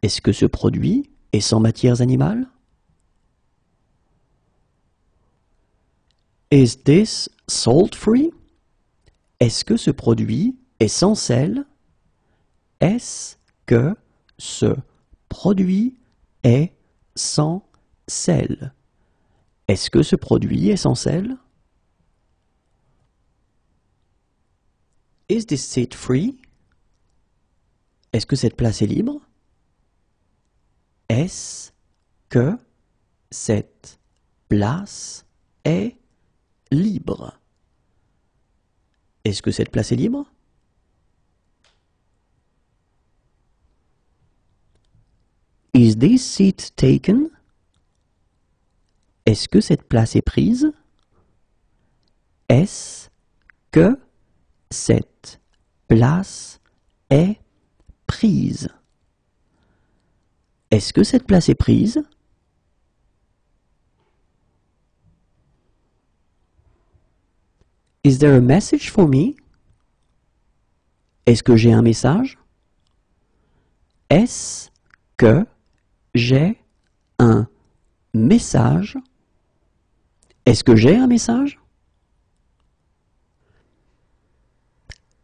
Est-ce que ce produit est sans matières animales? Is this salt-free? Est-ce que ce produit est sans sel? Est-ce que ce produit est sans sel? Est-ce que ce produit est sans sel? Is this seat free? Est-ce que cette place est libre? Est-ce que cette place est libre? Est-ce que cette place est libre? Is this seat taken? Est-ce que cette place est prise? Est-ce que cette place est prise? Est-ce que cette place est prise? Is there a message for me? Est-ce que j'ai un message? Est-ce que j'ai un message? Est-ce que j'ai un message?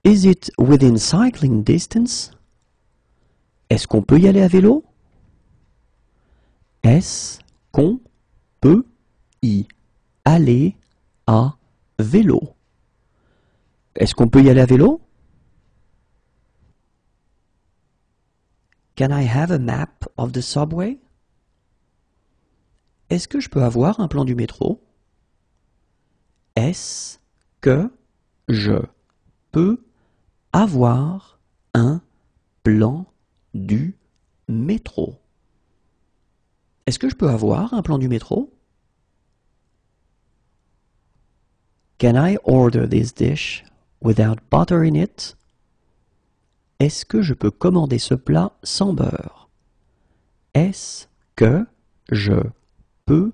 Is it within cycling distance? Est-ce qu'on peut y aller à vélo? Est-ce qu'on peut y aller à vélo? Est-ce qu'on peut y aller à vélo? Can I have a map of the subway? Est-ce que je peux avoir un plan du métro? Est-ce que je peux avoir un plan du métro? Est-ce que je peux avoir un plan du métro? Can I order this dish without butter in it? Est-ce que je peux commander ce plat sans beurre? Est-ce que je peux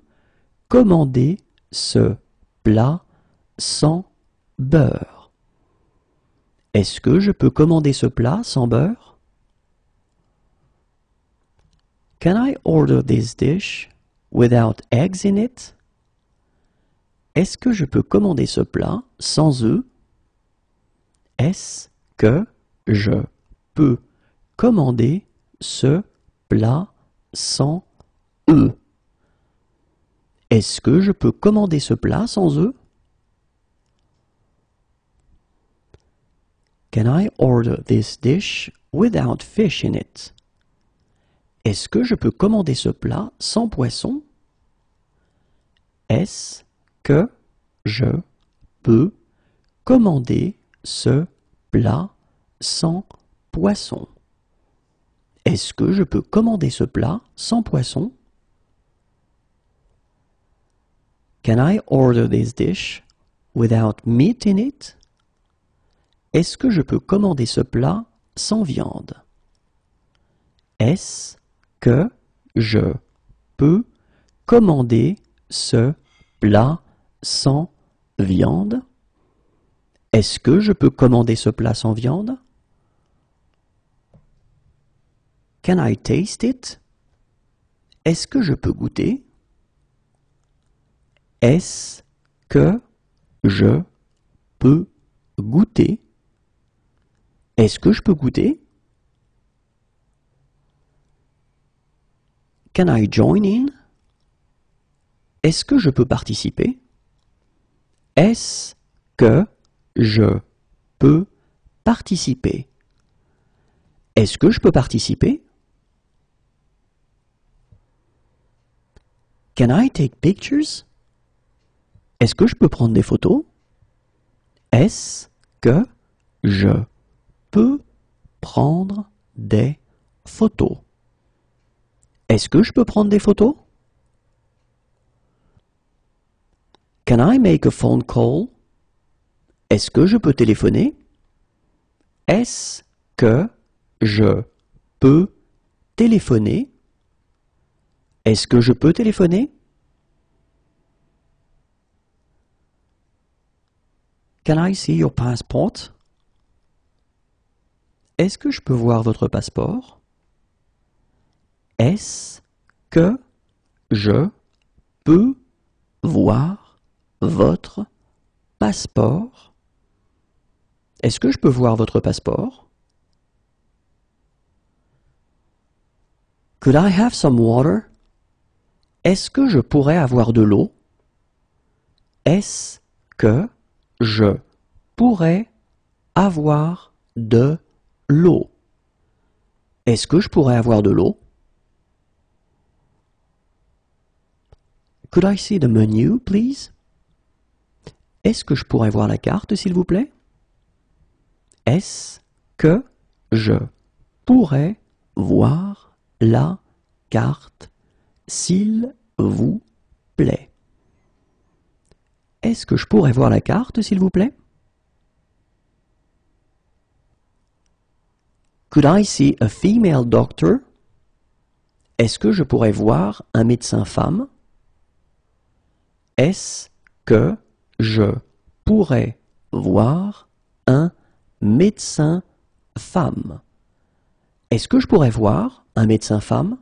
commander ce plat sans beurre? Est-ce que je peux commander ce plat sans beurre? Can I order this dish without eggs in it? Est-ce que je peux commander ce plat sans œufs? Est-ce que je peux commander ce plat sans œufs? Est-ce que je peux commander ce plat sans œufs? Can I order this dish without fish in it? Est-ce que je peux commander ce plat sans poisson? Est-ce que je peux commander ce plat sans poisson? Est-ce que je peux commander ce plat sans poisson? Can I order this dish without meat in it? Est-ce que je peux commander ce plat sans viande? Est-ce que je peux commander ce plat sans viande? Est-ce que je peux commander ce plat sans viande? Can I taste it? Est-ce que je peux goûter? Est-ce que je peux goûter? Est-ce que je peux goûter? Can I join in? Est-ce que je peux participer? Est-ce que je peux participer? Est-ce que je peux participer? Can I take pictures? Est-ce que je peux prendre des photos? Est-ce que je peux prendre des photos? Est-ce que je peux prendre des photos? Can I make a phone call? Est-ce que je peux téléphoner? Est-ce que je peux téléphoner? Est-ce que je peux téléphoner? Can I see your passport? Est-ce que je peux voir votre passeport? Est-ce que je peux voir votre passeport? Est-ce que je peux voir votre passeport? Could I have some water? Est-ce que je pourrais avoir de l'eau? Est-ce que je pourrais avoir de l'eau? Est-ce que je pourrais avoir de l'eau? Could I see the menu, please? Est-ce que je pourrais voir la carte, s'il vous plaît? Est-ce que je pourrais voir la carte, s'il vous plaît? Est-ce que je pourrais voir la carte, s'il vous plaît? Could I see a female doctor? Est-ce que je pourrais voir un médecin femme? Est-ce que je pourrais voir un médecin femme? Est-ce que je pourrais voir un médecin femme?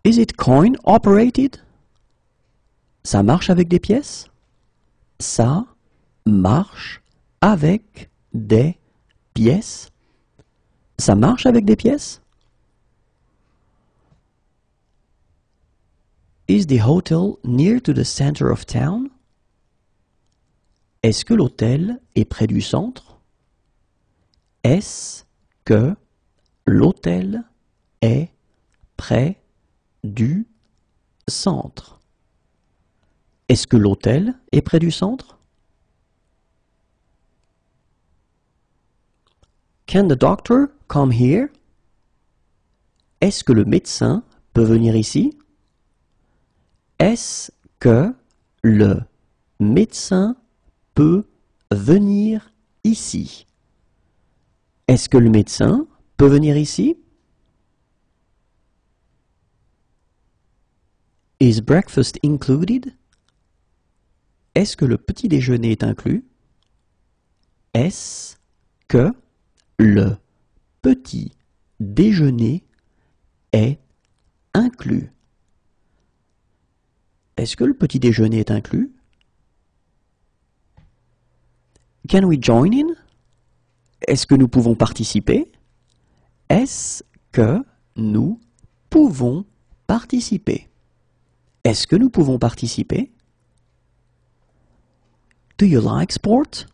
Is it coin operated? Ça marche avec des pièces? Ça marche avec des pièces? Ça marche avec des pièces? Is the hotel near to the center of town? Est-ce que l'hôtel est près du centre? Est-ce que l'hôtel est près du centre? Est-ce que l'hôtel est près du centre? Can the doctor come here? Est-ce que le médecin peut venir ici? Est-ce que le médecin peut venir ici? Est-ce que le médecin peut venir ici? Is breakfast included? Est-ce que le petit déjeuner est inclus? Est-ce que le petit déjeuner est inclus? Est-ce que le petit déjeuner est inclus? Can we join in? Est-ce que nous pouvons participer? Est-ce que nous pouvons participer? Est-ce que nous pouvons participer? Do you like sport?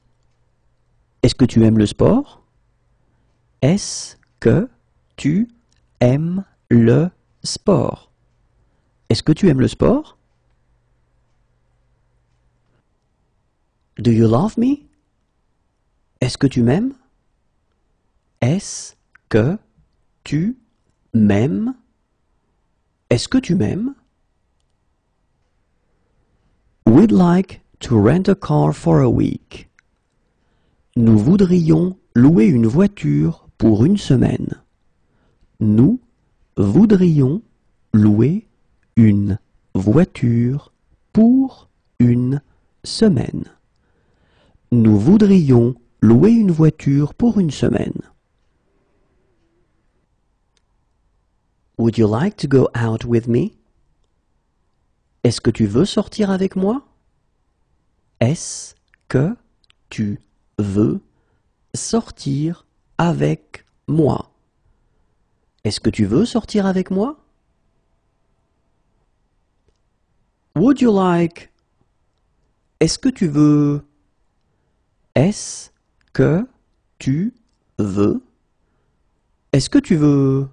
Est-ce que tu aimes le sport? Est-ce que tu aimes le sport? Est-ce que tu aimes le sport? Do you love me? Est-ce que tu m'aimes? Est-ce que tu m'aimes? Est-ce que tu m'aimes? We'd like to rent a car for a week. Nous voudrions louer une voiture pour une semaine. Nous voudrions louer une voiture pour une semaine. Nous voudrions louer une voiture pour une semaine. Would you like to go out with me? Est-ce que tu veux sortir avec moi? Est-ce que tu veux sortir avec moi? Est-ce que tu veux sortir avec moi? Would you like? Est-ce que tu veux? Est-ce que tu veux? Est-ce que tu veux?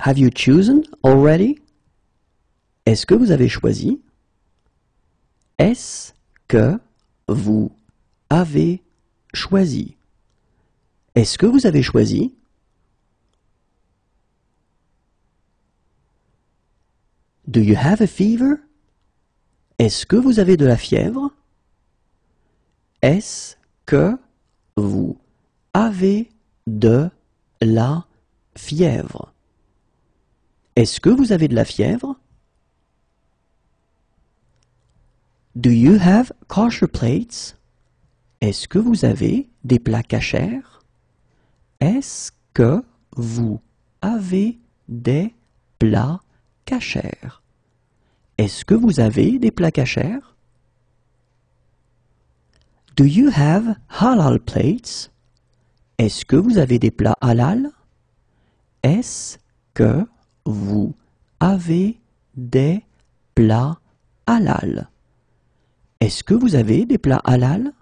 Have you chosen already? Est-ce que vous avez choisi? Est-ce que vous avez choisi? Est-ce que vous avez choisi? Do you have a fever? Est-ce que vous avez de la fièvre? Est-ce que vous avez de la fièvre? Est-ce que vous avez de la fièvre? Do you have kosher plates? Est-ce que vous avez des plats kashers? Est-ce que vous avez des plats kashers? Est-ce que vous avez des plats kashers? Do you have halal plates? Est-ce que vous avez des plats halal? Est-ce que vous avez des plats halal? Est-ce que vous avez des plats halal?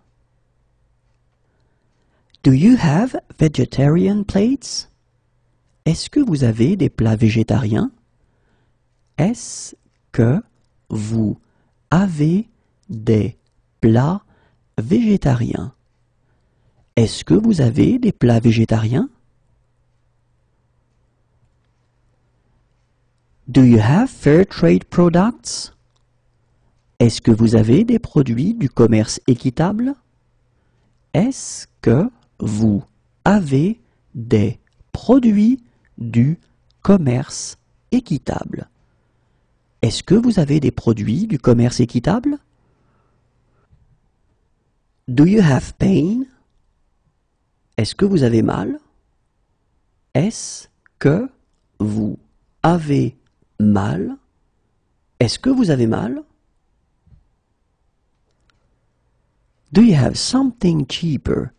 Do you have vegetarian plates? Est-ce que vous avez des plats végétariens? Est-ce que vous avez des plats végétariens? Est-ce que vous avez des plats végétariens? Do you have fair trade products? Est-ce que vous avez des produits du commerce équitable? Est-ce que vous avez des produits du commerce équitable? Est-ce que vous avez des produits du commerce équitable? Do you have pain? Est-ce que vous avez mal? Est-ce que vous avez mal? Est-ce que vous avez mal? Do you have something cheaper?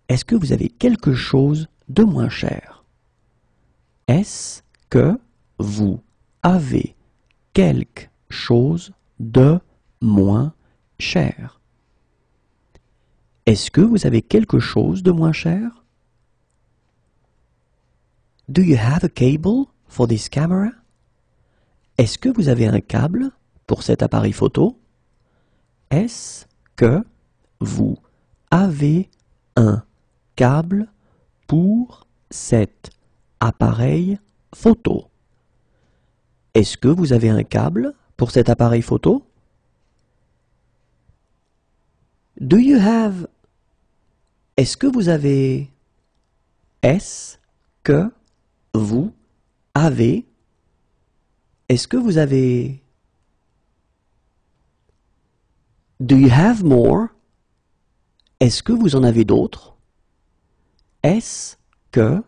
Est-ce que vous avez quelque chose de moins cher? Est-ce que vous avez quelque chose de moins cher? Est-ce que vous avez quelque chose de moins cher? Do you have a cable for this camera? Est-ce que vous avez un câble pour cet appareil photo? Est-ce que vous avez un câble pour cet appareil photo? Est-ce que vous avez un câble pour cet appareil photo? Do you have? Est-ce que vous avez? Est-ce que vous avez? Est-ce que vous avez? Do you have more? Est-ce que vous en avez d'autres? Est-ce que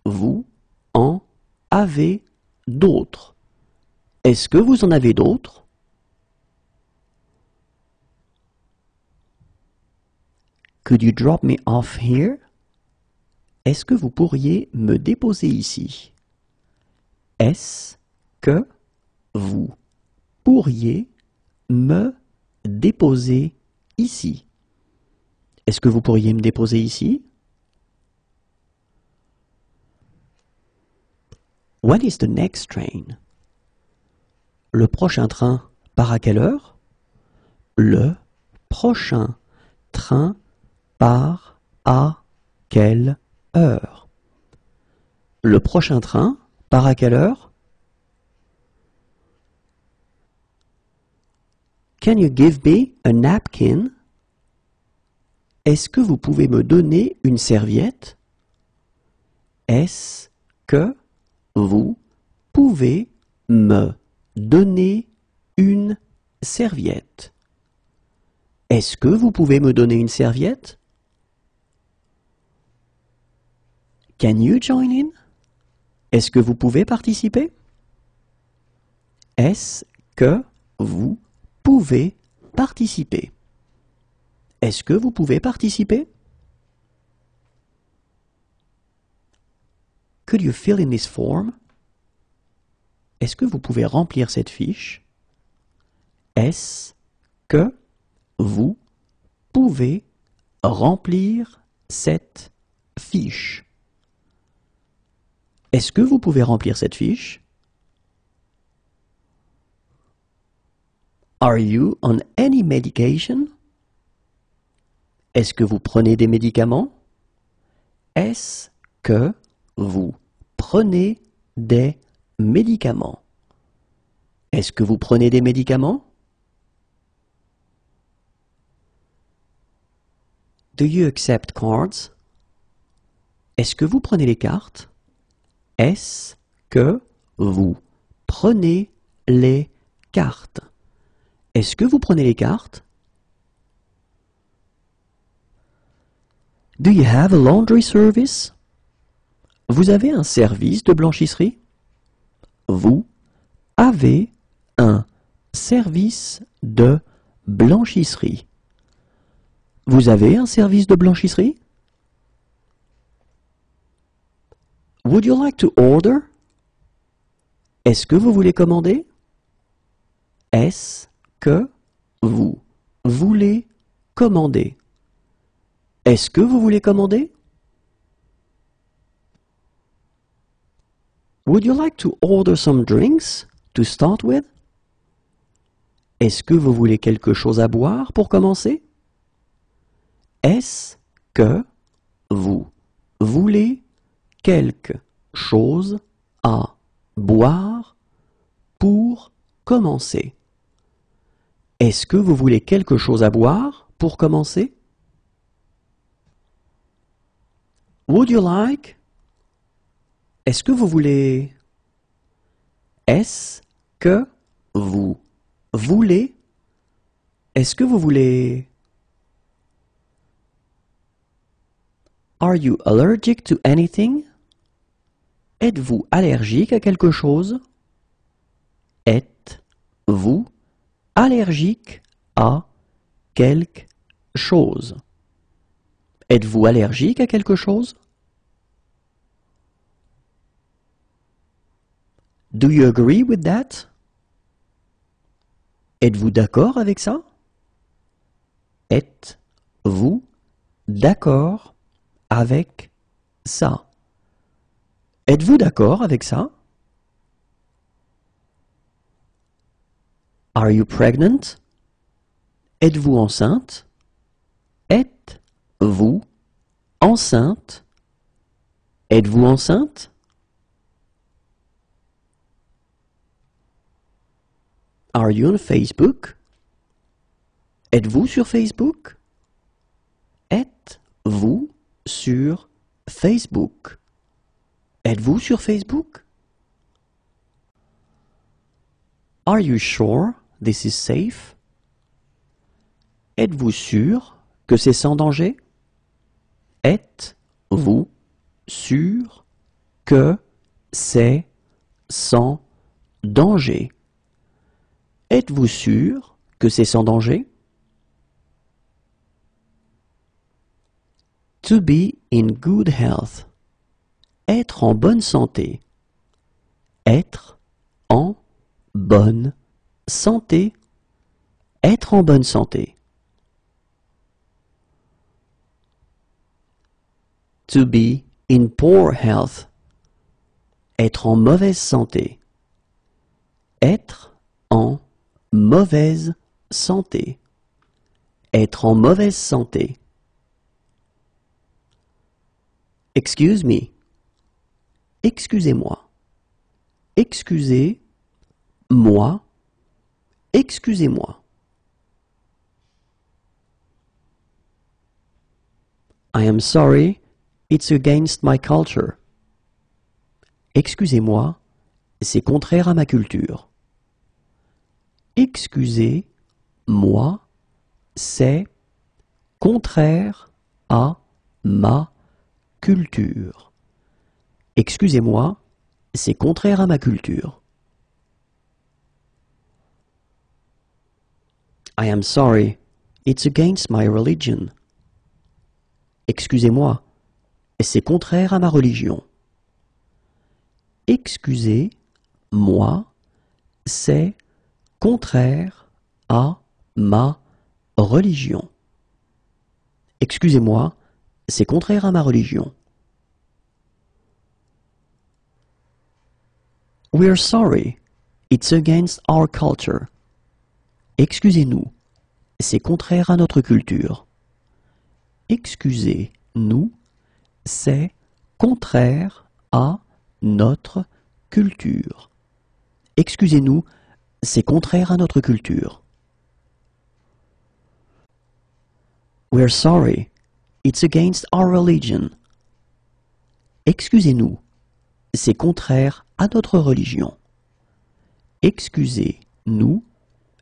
vous en avez d'autres? Est-ce que vous en avez d'autres? Could you drop me off here? Est-ce que vous pourriez me déposer ici? Est-ce que vous pourriez me déposer ici? Est-ce que vous pourriez me déposer ici? When is the next train? Le prochain train part à quelle heure? Le prochain train part à quelle heure? Le prochain train part à quelle heure? Can you give me a napkin? Est-ce que vous pouvez me donner une serviette? Est-ce que vous pouvez me donner une serviette? Est-ce que vous pouvez me donner une serviette? Can you join in? Est-ce que vous pouvez participer? Est-ce que vous pouvez participer? Est-ce que vous pouvez participer? Could you fill in this form? Est-ce que vous pouvez remplir cette fiche? Est-ce que vous pouvez remplir cette fiche? Est-ce que vous pouvez remplir cette fiche? Are you on any medication? Est-ce que vous prenez des médicaments? Est-ce que vous prenez des médicaments? Est-ce que vous prenez des médicaments? Do you accept cards? Est-ce que vous prenez les cartes? Est-ce que vous prenez les cartes? Est-ce que vous prenez les cartes? Do you have a laundry service? Vous avez un service de blanchisserie? Vous avez un service de blanchisserie. Vous avez un service de blanchisserie? Would you like to order? Est-ce que vous voulez commander? Est-ce que vous voulez commander? Est-ce que vous voulez commander? Would you like to order some drinks to start with? Est-ce que vous voulez quelque chose à boire pour commencer? Est-ce que vous voulez quelque chose à boire pour commencer? Est-ce que vous voulez quelque chose à boire pour commencer? Would you like? Est-ce que vous voulez? Est-ce que vous voulez? Est-ce que vous voulez? Are you allergic to anything? Êtes-vous allergique à quelque chose? Êtes-vous allergique à quelque chose? Êtes-vous allergique à quelque chose? Do you agree with that? Êtes-vous d'accord avec ça? Êtes-vous d'accord avec ça? Êtes-vous d'accord avec ça? Are you pregnant? Êtes-vous enceinte? Êtes-vous enceinte? Êtes-vous enceinte? Are you on Facebook? Êtes-vous sur Facebook? Êtes-vous sur Facebook? Êtes-vous sur Facebook? Are you sure this is safe? Êtes-vous sûr que c'est sans danger? Êtes-vous sûr que c'est sans danger? Êtes-vous sûr que c'est sans danger? To be in good health. Être en bonne santé. Être en bonne santé. Être en bonne santé. To be in poor health. Être en mauvaise santé. Être en mauvaise santé. Être en mauvaise santé. Excuse me. Excusez-moi. Excusez-moi. Excusez-moi. I am sorry, it's against my culture. Excusez-moi, c'est contraire à ma culture. Excusez-moi, c'est contraire à ma culture. Excusez-moi, c'est contraire à ma culture. I am sorry, it's against my religion. Excusez-moi, c'est contraire à ma religion. Excusez-moi, c'est contraire à ma religion. Excusez-moi, c'est contraire à ma religion. We're sorry, it's against our culture. Excusez-nous, c'est contraire à notre culture. Excusez-nous, c'est contraire à notre culture. Excusez-nous, c'est contraire à notre culture. We're sorry, it's against our religion. Excusez-nous, c'est contraire à notre religion. Excusez-nous,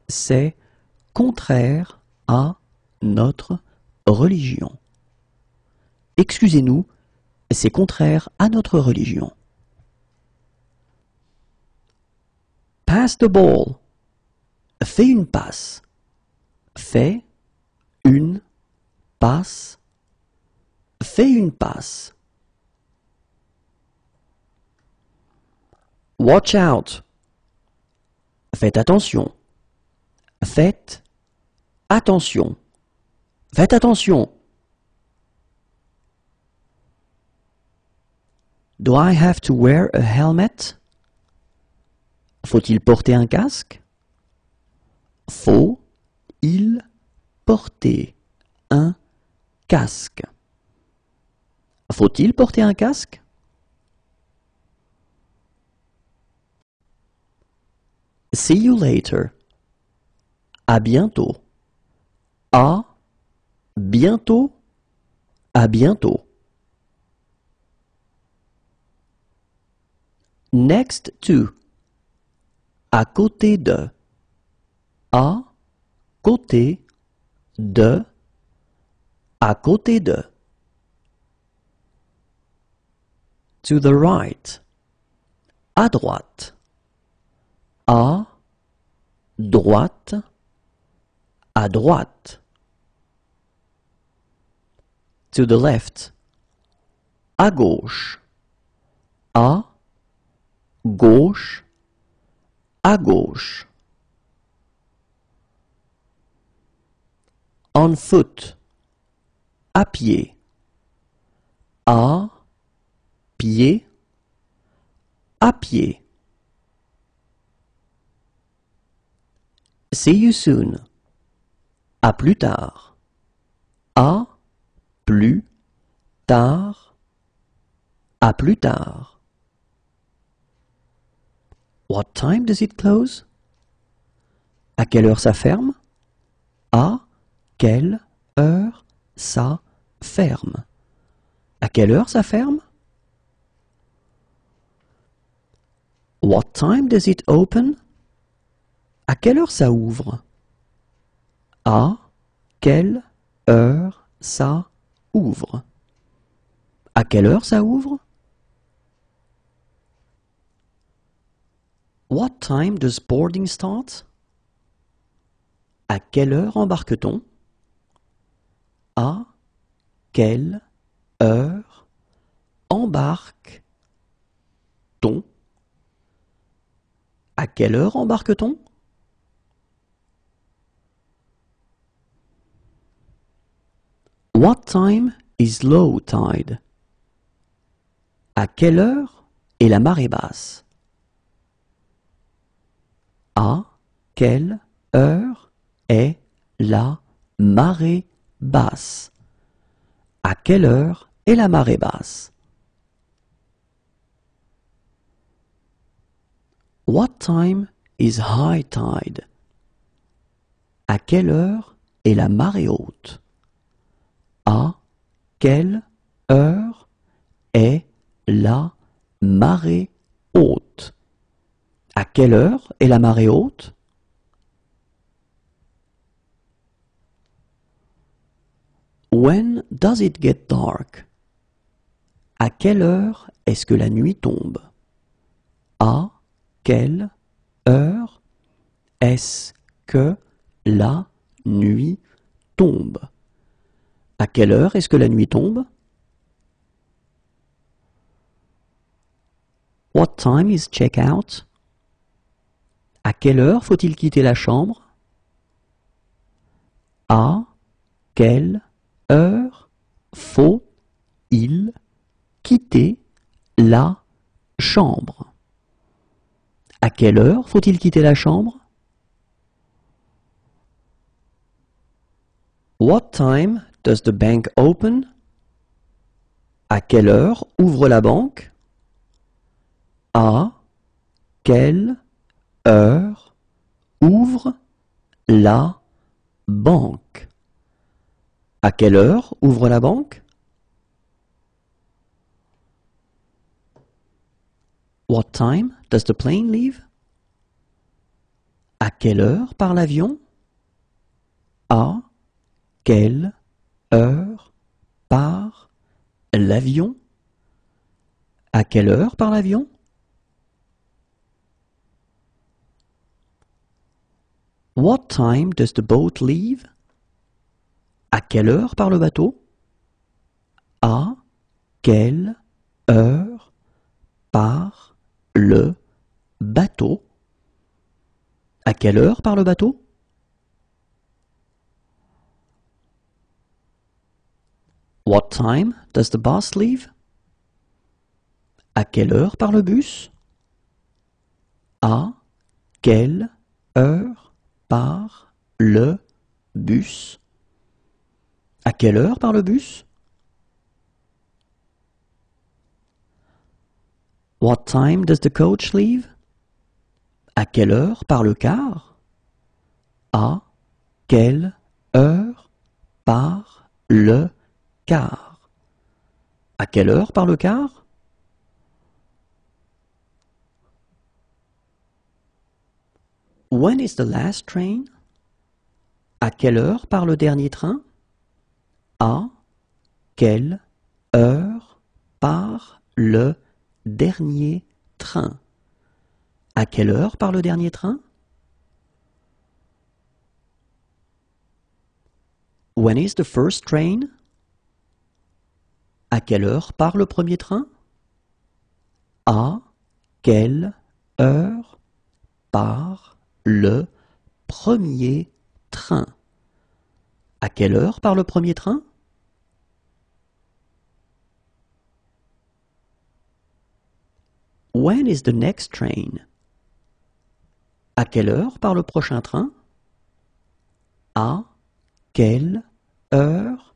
c'est contraire à notre religion. Excusez-nous, c'est contraire à notre religion. Pass the ball. Fais une passe. Fais une passe. Fais une passe. Watch out. Faites attention. Faites attention. Faites attention. Do I have to wear a helmet? Faut-il porter un casque? Faut-il porter un casque? Faut-il porter un casque? See you later. À bientôt. À bientôt. À bientôt. Next to. À côté de. À côté de. À côté de. To the right. À droite. À droite. À droite. To the left. À gauche. À gauche. À gauche. On foot. À pied. À pied. À pied. See you soon. À plus tard. À plus tard. À plus tard. What time does it close? À quelle heure ça ferme? À quelle heure ça ferme? À quelle heure ça ferme? What time does it open? À quelle heure ça ouvre? À quelle heure ça ouvre? À quelle heure ça ouvre? What time does boarding start? À quelle heure embarque-t-on? À quelle heure embarque-t-on? À quelle heure embarque-t-on? What time is low tide? À quelle heure est la marée basse? À quelle heure est la marée basse? À quelle heure est la marée basse? What time is high tide? À quelle heure est la marée haute? À quelle heure est la marée haute? À quelle heure est la marée haute? When does it get dark? À quelle heure est-ce que la nuit tombe? À quelle heure est-ce que la nuit tombe? À quelle heure est-ce que la nuit tombe? What time is check-out? À quelle heure faut-il quitter la chambre? À quelle heure faut-il quitter la chambre? À quelle heure faut-il quitter la chambre? What time does the bank open? À quelle heure ouvre la banque? À quelle heure ouvre la banque? À quelle heure ouvre la banque? What time does the plane leave? À quelle heure part l'avion? À quelle heure part l'avion? À quelle heure part l'avion? What time does the boat leave? À quelle heure part le bateau? À quelle heure part le bateau? À quelle heure part le bateau? What time does the bus leave? À quelle heure part le bus? À quelle heure part le bus? À quelle heure part le bus? What time does the coach leave? À quelle heure part le car? À quelle heure part le car? À quelle heure part le car? When is the last train? À quelle heure part le dernier train? À quelle heure part le dernier train? À quelle heure part le dernier train? When is the first train? À quelle heure part le premier train? À quelle heure part le premier train? À quelle heure part le premier train? When is the next train? À quelle heure part le prochain train? À quelle heure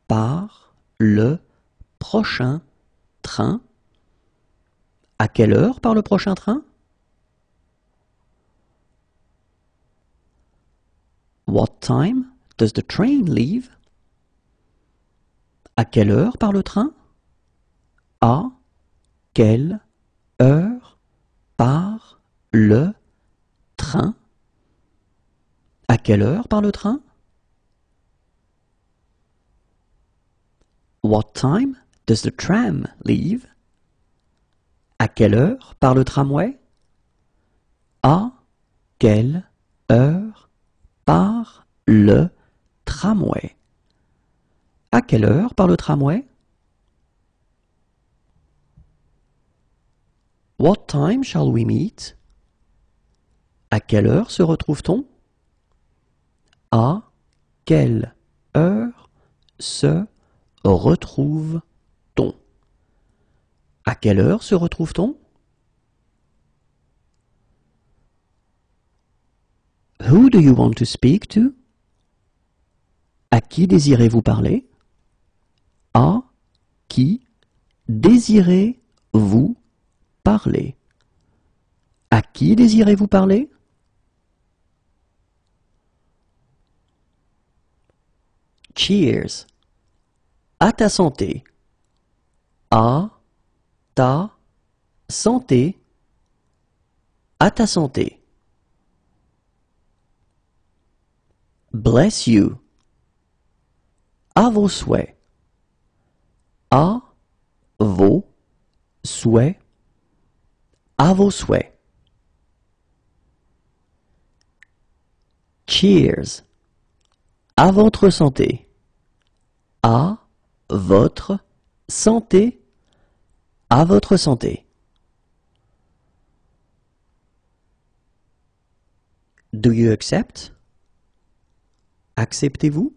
part le prochain train? À quelle heure part le prochain train? What time does the train leave? À quelle heure part le train? À quelle heure part le train? À quelle heure part le train? What time does the tram leave? À quelle heure part le tramway? À quelle heure part le tramway? À quelle heure part le tramway? What time shall we meet? À quelle heure se retrouve-t-on? À quelle heure se retrouve-t-on? À quelle heure se retrouve-t-on? Who do you want to speak to? À qui désirez-vous parler? À qui désirez-vous parler? À qui désirez-vous parler? Cheers. À ta santé. À ta santé. À ta santé. Bless you. À vos souhaits. À vos souhaits. À vos souhaits. Cheers. À votre santé. À votre santé. À votre santé. Do you accept? Acceptez-vous?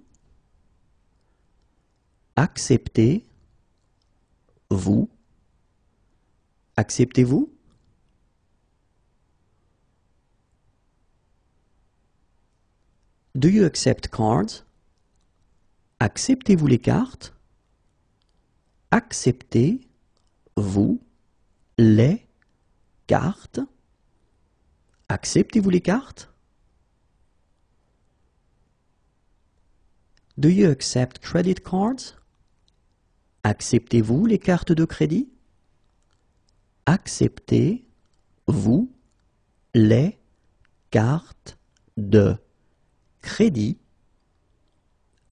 Acceptez. Vous. Acceptez-vous? Do you accept cards? Acceptez-vous les cartes? Acceptez-vous les cartes? Acceptez-vous les cartes? Do you accept credit cards? Acceptez-vous les cartes de crédit? Acceptez-vous les cartes de crédit?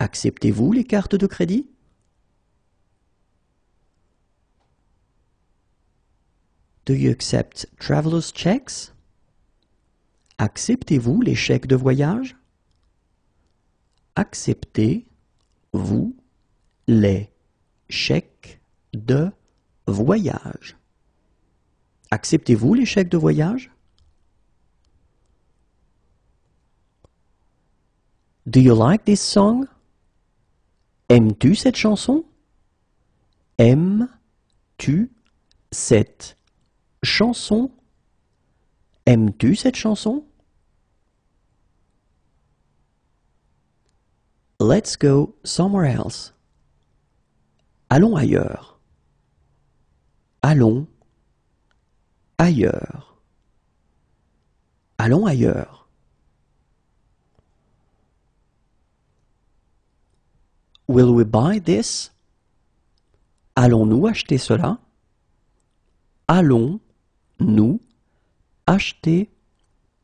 Acceptez-vous les cartes de crédit? Do you accept traveler's checks? Acceptez-vous les chèques de voyage? Acceptez-vous les chèques de voyage? Acceptez-vous les chèques de voyage? Do you like this song? Aimes-tu cette chanson? Aimes-tu cette chanson? Aimes-tu cette chanson? Let's go somewhere else. Allons ailleurs. Allons ailleurs. Allons ailleurs. Will we buy this? Allons-nous acheter cela? Allons-nous acheter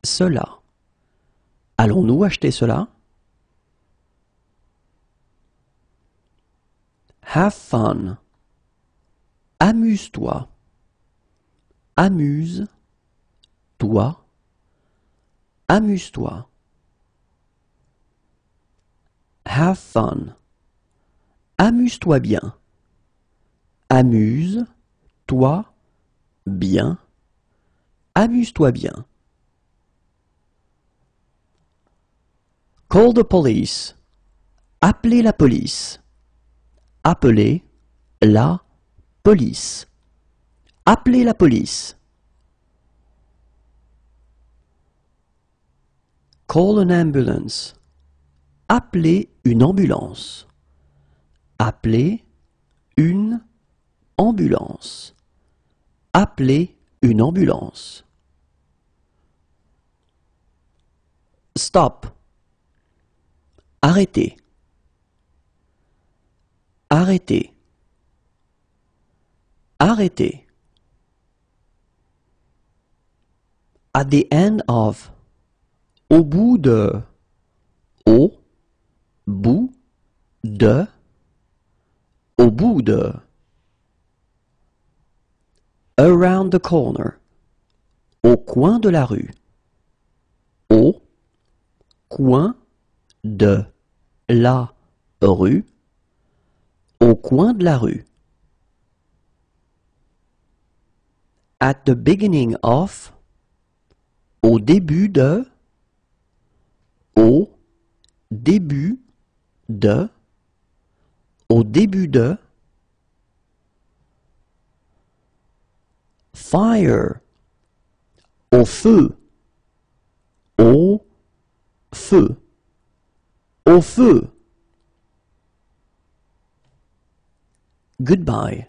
cela? Allons-nous acheter cela? Have fun. Amuse-toi. Amuse-toi. Amuse-toi. Have fun. Amuse-toi bien. Amuse-toi bien. Amuse-toi bien. Call the police. Appelez la police. Appelez la police. Appelez la police. Call an ambulance. Appelez une ambulance. Appelez une ambulance. Appelez une ambulance. Stop. Arrêtez. Arrêtez. Arrêtez. At the end of. Au bout de. Au bout de. Au bout de. Around the corner. Au coin de la rue. Au coin de la rue. Au coin de la rue. At the beginning of. Au début de. Au début de. Au début de. Fire. Au feu. Au feu. Au feu. Goodbye.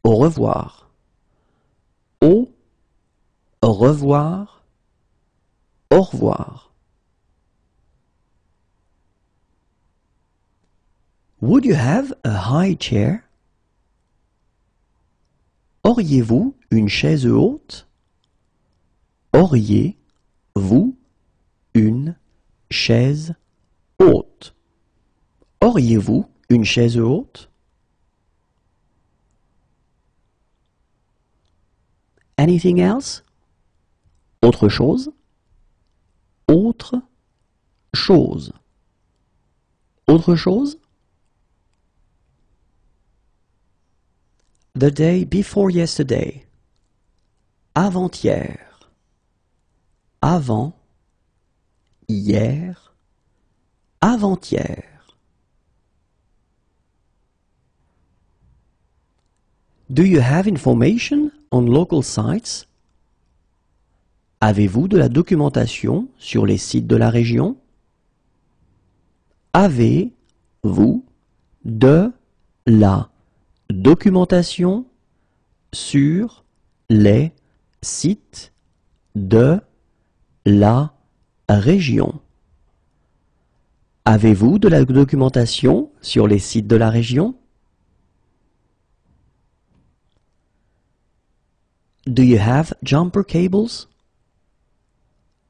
Au revoir. Au revoir. Au revoir. Would you have a high chair? Auriez-vous une chaise haute? Auriez-vous une chaise haute? Auriez-vous une chaise haute? Anything else? Autre chose? Autre chose. Autre chose? The day before yesterday. Avant-hier. Avant. Hier. Avant-hier. Do you have information on local sites? Avez-vous de la documentation sur les sites de la région? Avez-vous de la documentation sur les sites de la région? Avez-vous de la documentation sur les sites de la région? Do you have jumper cables?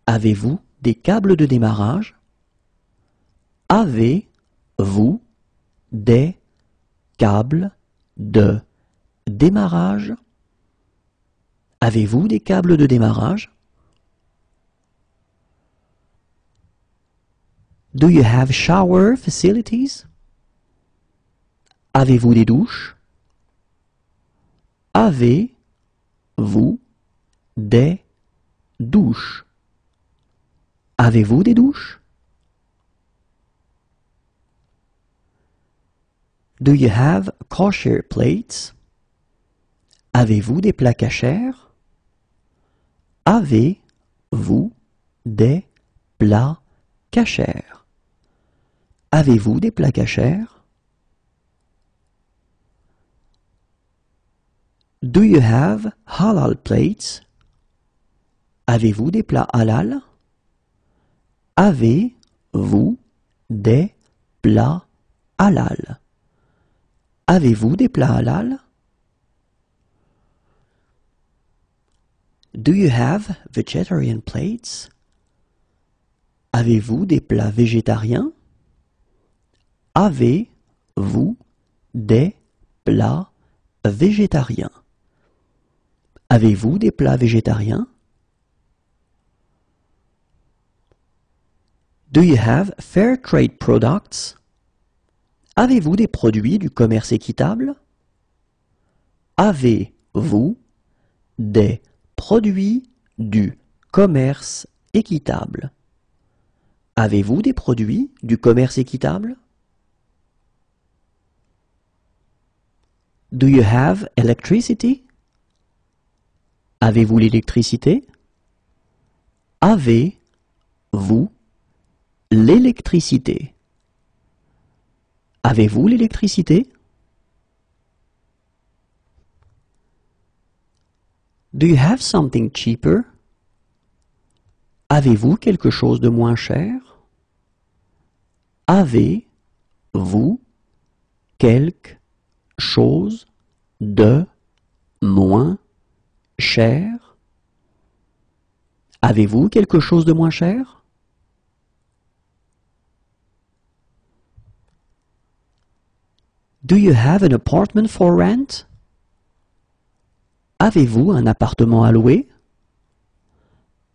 Avez-vous des câbles de démarrage? Avez-vous des câbles de démarrage? Avez-vous des câbles de démarrage? Do you have shower facilities? Avez-vous des douches? Avez-vous des douches? Avez-vous des douches? Do you have kosher plates? Avez-vous des plats cachers? Avez-vous des plats cachers? Avez-vous des plats cachers? Do you have halal plates? Avez-vous des plats halal? Avez-vous des plats halal? Avez-vous des plats halal? Do you have vegetarian plates? Avez-vous des plats végétariens? Avez-vous des plats végétariens? Avez-vous des plats végétariens? Do you have fair trade products? Avez-vous des produits du commerce équitable? Avez-vous des produits du commerce équitable? Avez-vous des produits du commerce équitable? Do you have electricity? Avez-vous l'électricité? Avez-vous l'électricité? Avez-vous l'électricité? Do you have something cheaper? Avez-vous quelque chose de moins cher? Avez-vous quelque chose de moins cher? Avez-vous quelque chose de moins cher? Do you have an apartment for rent? Avez-vous un appartement à louer?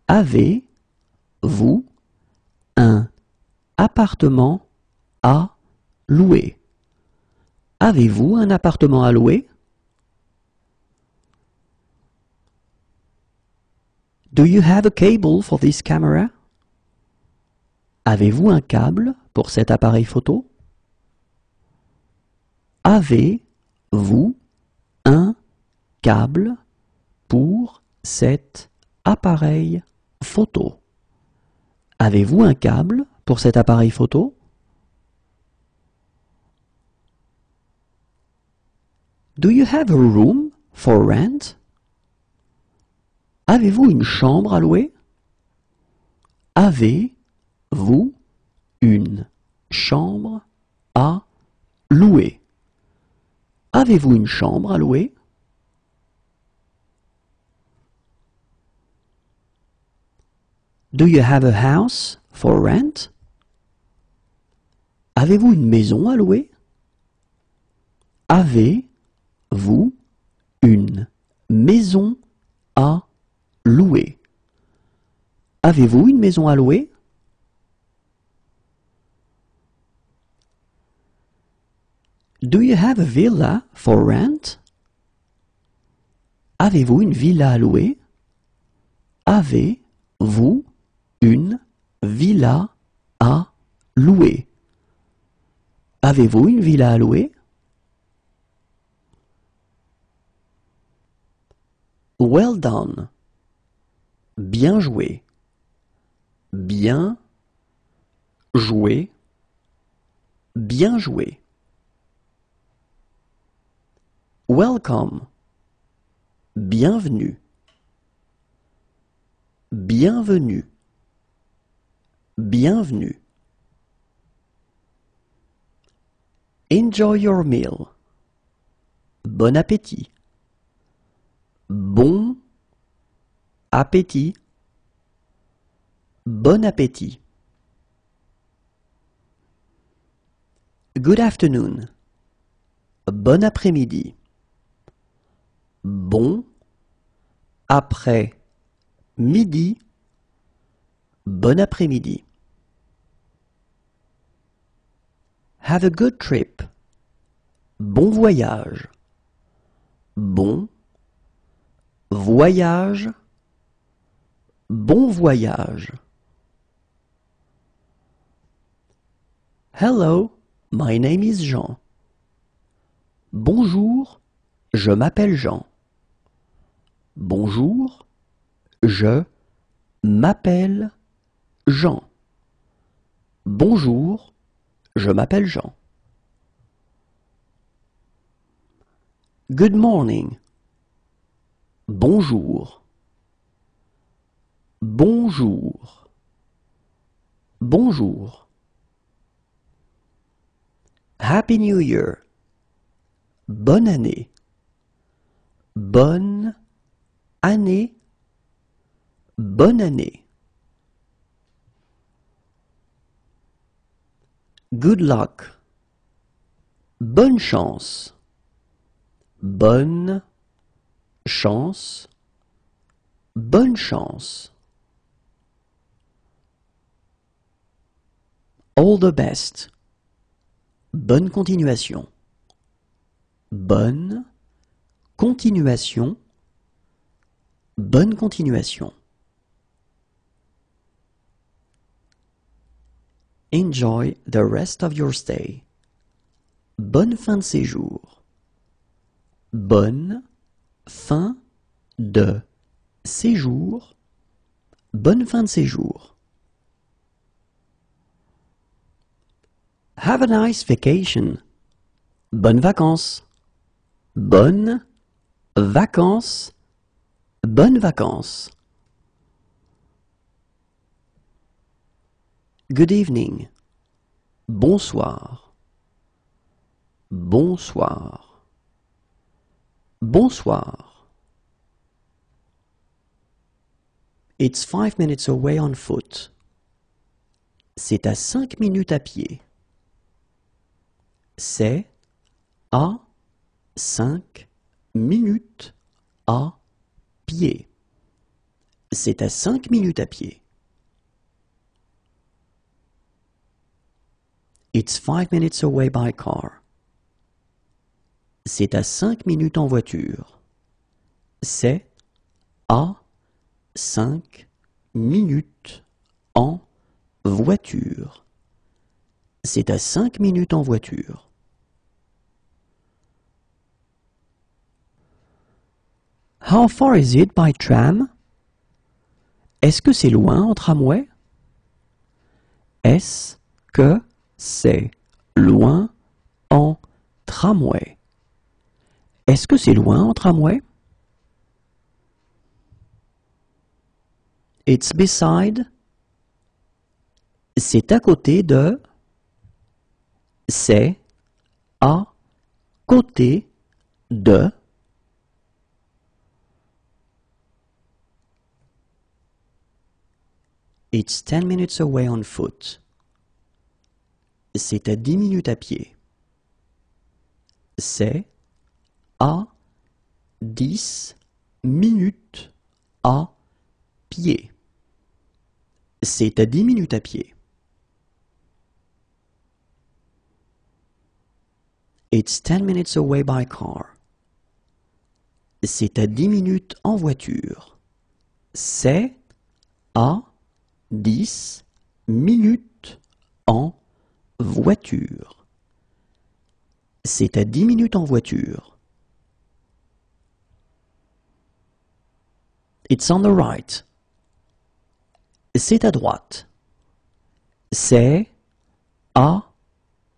Avez-vous un appartement à louer? Avez-vous un appartement à louer? Do you have a cable for this camera? Avez-vous un câble pour cet appareil photo? Avez-vous un câble pour cet appareil photo? Avez-vous un câble pour cet appareil photo? Do you have a room for rent? Avez-vous une chambre à louer? Avez-vous une chambre à louer? Avez-vous une chambre à louer? Do you have a house for rent? Avez-vous une maison à louer? Avez-vous une maison à louer? Avez-vous une maison à louer? Do you have a villa for rent? Avez-vous une villa à louer? Avez-vous une villa à louer? Avez-vous une villa à louer? Well done. Bien joué. Bien joué. Bien joué. Welcome. Bienvenue. Bienvenue. Bienvenue. Enjoy your meal. Bon appétit. Bon appétit. Bon appétit. Good afternoon. Bon après-midi. Bon après-midi. Bon après-midi. Have a good trip. Bon voyage. Bon voyage. Bon voyage. Hello, my name is Jean. Bonjour, je m'appelle Jean. Bonjour, je m'appelle Jean. Bonjour, je m'appelle Jean. Good morning. Bonjour. Bonjour. Bonjour. Happy New Year. Bonne année. Bonne année. Bonne année. Good luck. Bonne chance. Bonne chance. Bonne chance. All the best. Bonne continuation. Bonne continuation. Bonne continuation. Enjoy the rest of your stay. Bonne fin de séjour. Bonne fin de séjour. Bonne fin de séjour. Have a nice vacation. Bonnes vacances. Bonnes vacances. Bonnes vacances. Good evening. Bonsoir. Bonsoir. Bonsoir. It's 5 minutes away on foot. C'est à 5 minutes à pied. C'est à 5 minutes à pied. C'est à 5 minutes à pied. It's 5 minutes away by car. C'est à 5 minutes en voiture. C'est à 5 minutes en voiture. C'est à 5 minutes en voiture. How far is it by tram? Est-ce que c'est loin en tramway? Est-ce que c'est loin en tramway? Est-ce que c'est loin en tramway? It's beside. C'est à côté de. C'est à côté de. It's 10 minutes away on foot. C'est à 10 minutes à pied. C'est à 10 minutes à pied. C'est à 10 minutes à pied. It's 10 minutes away by car. C'est à 10 minutes en voiture. C'est à 10 minutes en voiture. C'est à 10 minutes en voiture. It's on the right. C'est à droite. C'est à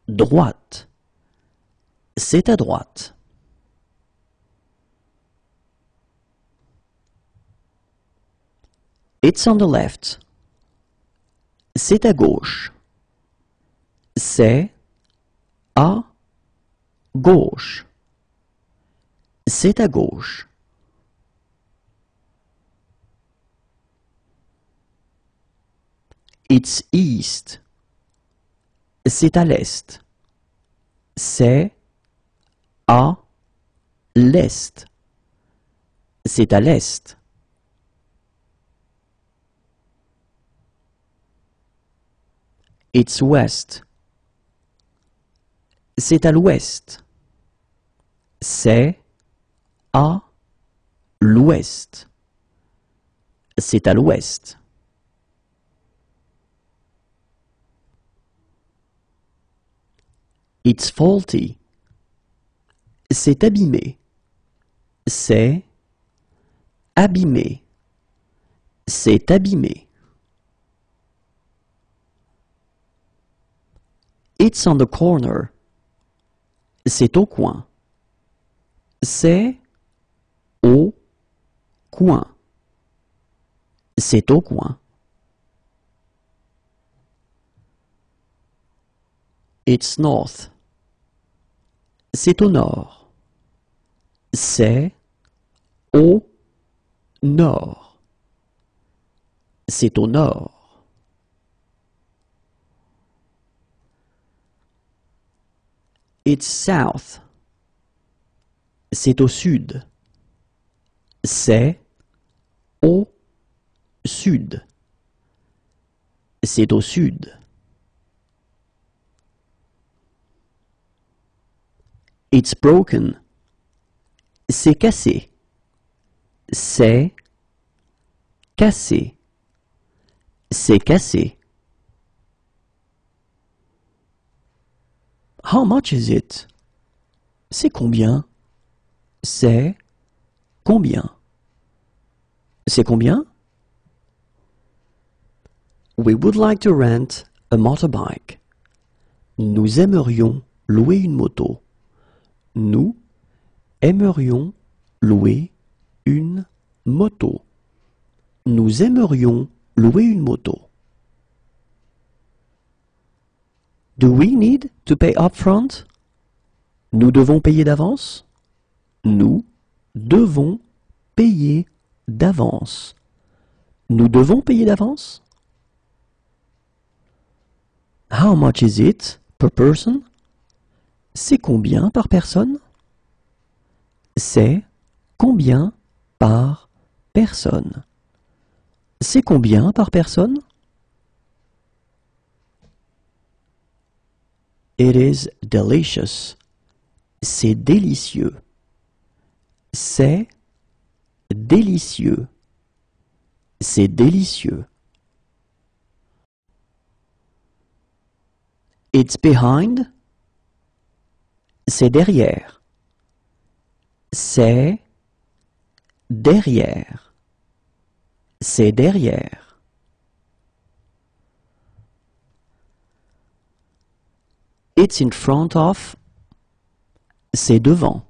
droite. C'est à droite. It's on the left. C'est à gauche. C'est à gauche. C'est à gauche. It's east. C'est à l'est. C'est à l'est. C'est à l'est. It's west. C'est à l'ouest. C'est à l'ouest. C'est à l'ouest. It's faulty. C'est abîmé. C'est abîmé. C'est abîmé. It's on the corner. C'est au coin. C'est au coin. C'est au coin. It's north. C'est au nord. C'est au nord. C'est au nord. It's south. C'est au sud. C'est au sud. C'est au sud. It's broken. C'est cassé. C'est cassé. C'est cassé. How much is it? C'est combien? C'est combien? C'est combien? We would like to rent a motorbike. Nous aimerions louer une moto. Nous aimerions louer une moto. Nous aimerions louer une moto. Do we need to pay upfront? Nous devons payer d'avance? Nous devons payer d'avance. Nous devons payer d'avance? How much is it per person? C'est combien par personne? C'est combien par personne? C'est combien par personne? It is delicious. C'est délicieux. C'est délicieux. C'est délicieux. It's behind. C'est derrière. C'est derrière. C'est derrière. It's in front of. C'est devant.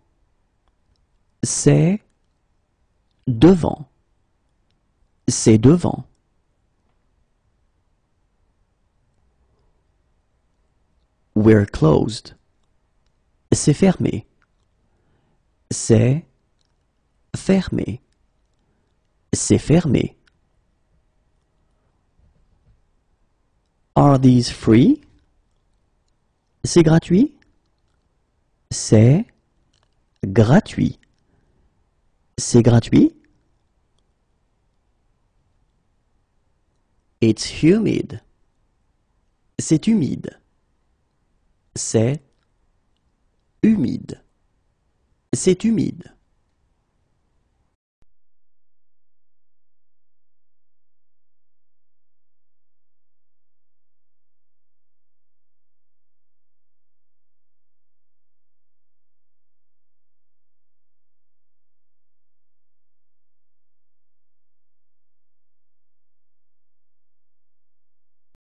C'est devant. C'est devant. We're closed. C'est fermé. C'est fermé. C'est fermé. Are these free? C'est gratuit? C'est gratuit. C'est gratuit? It's humid. C'est humide. C'est humide. C'est humide.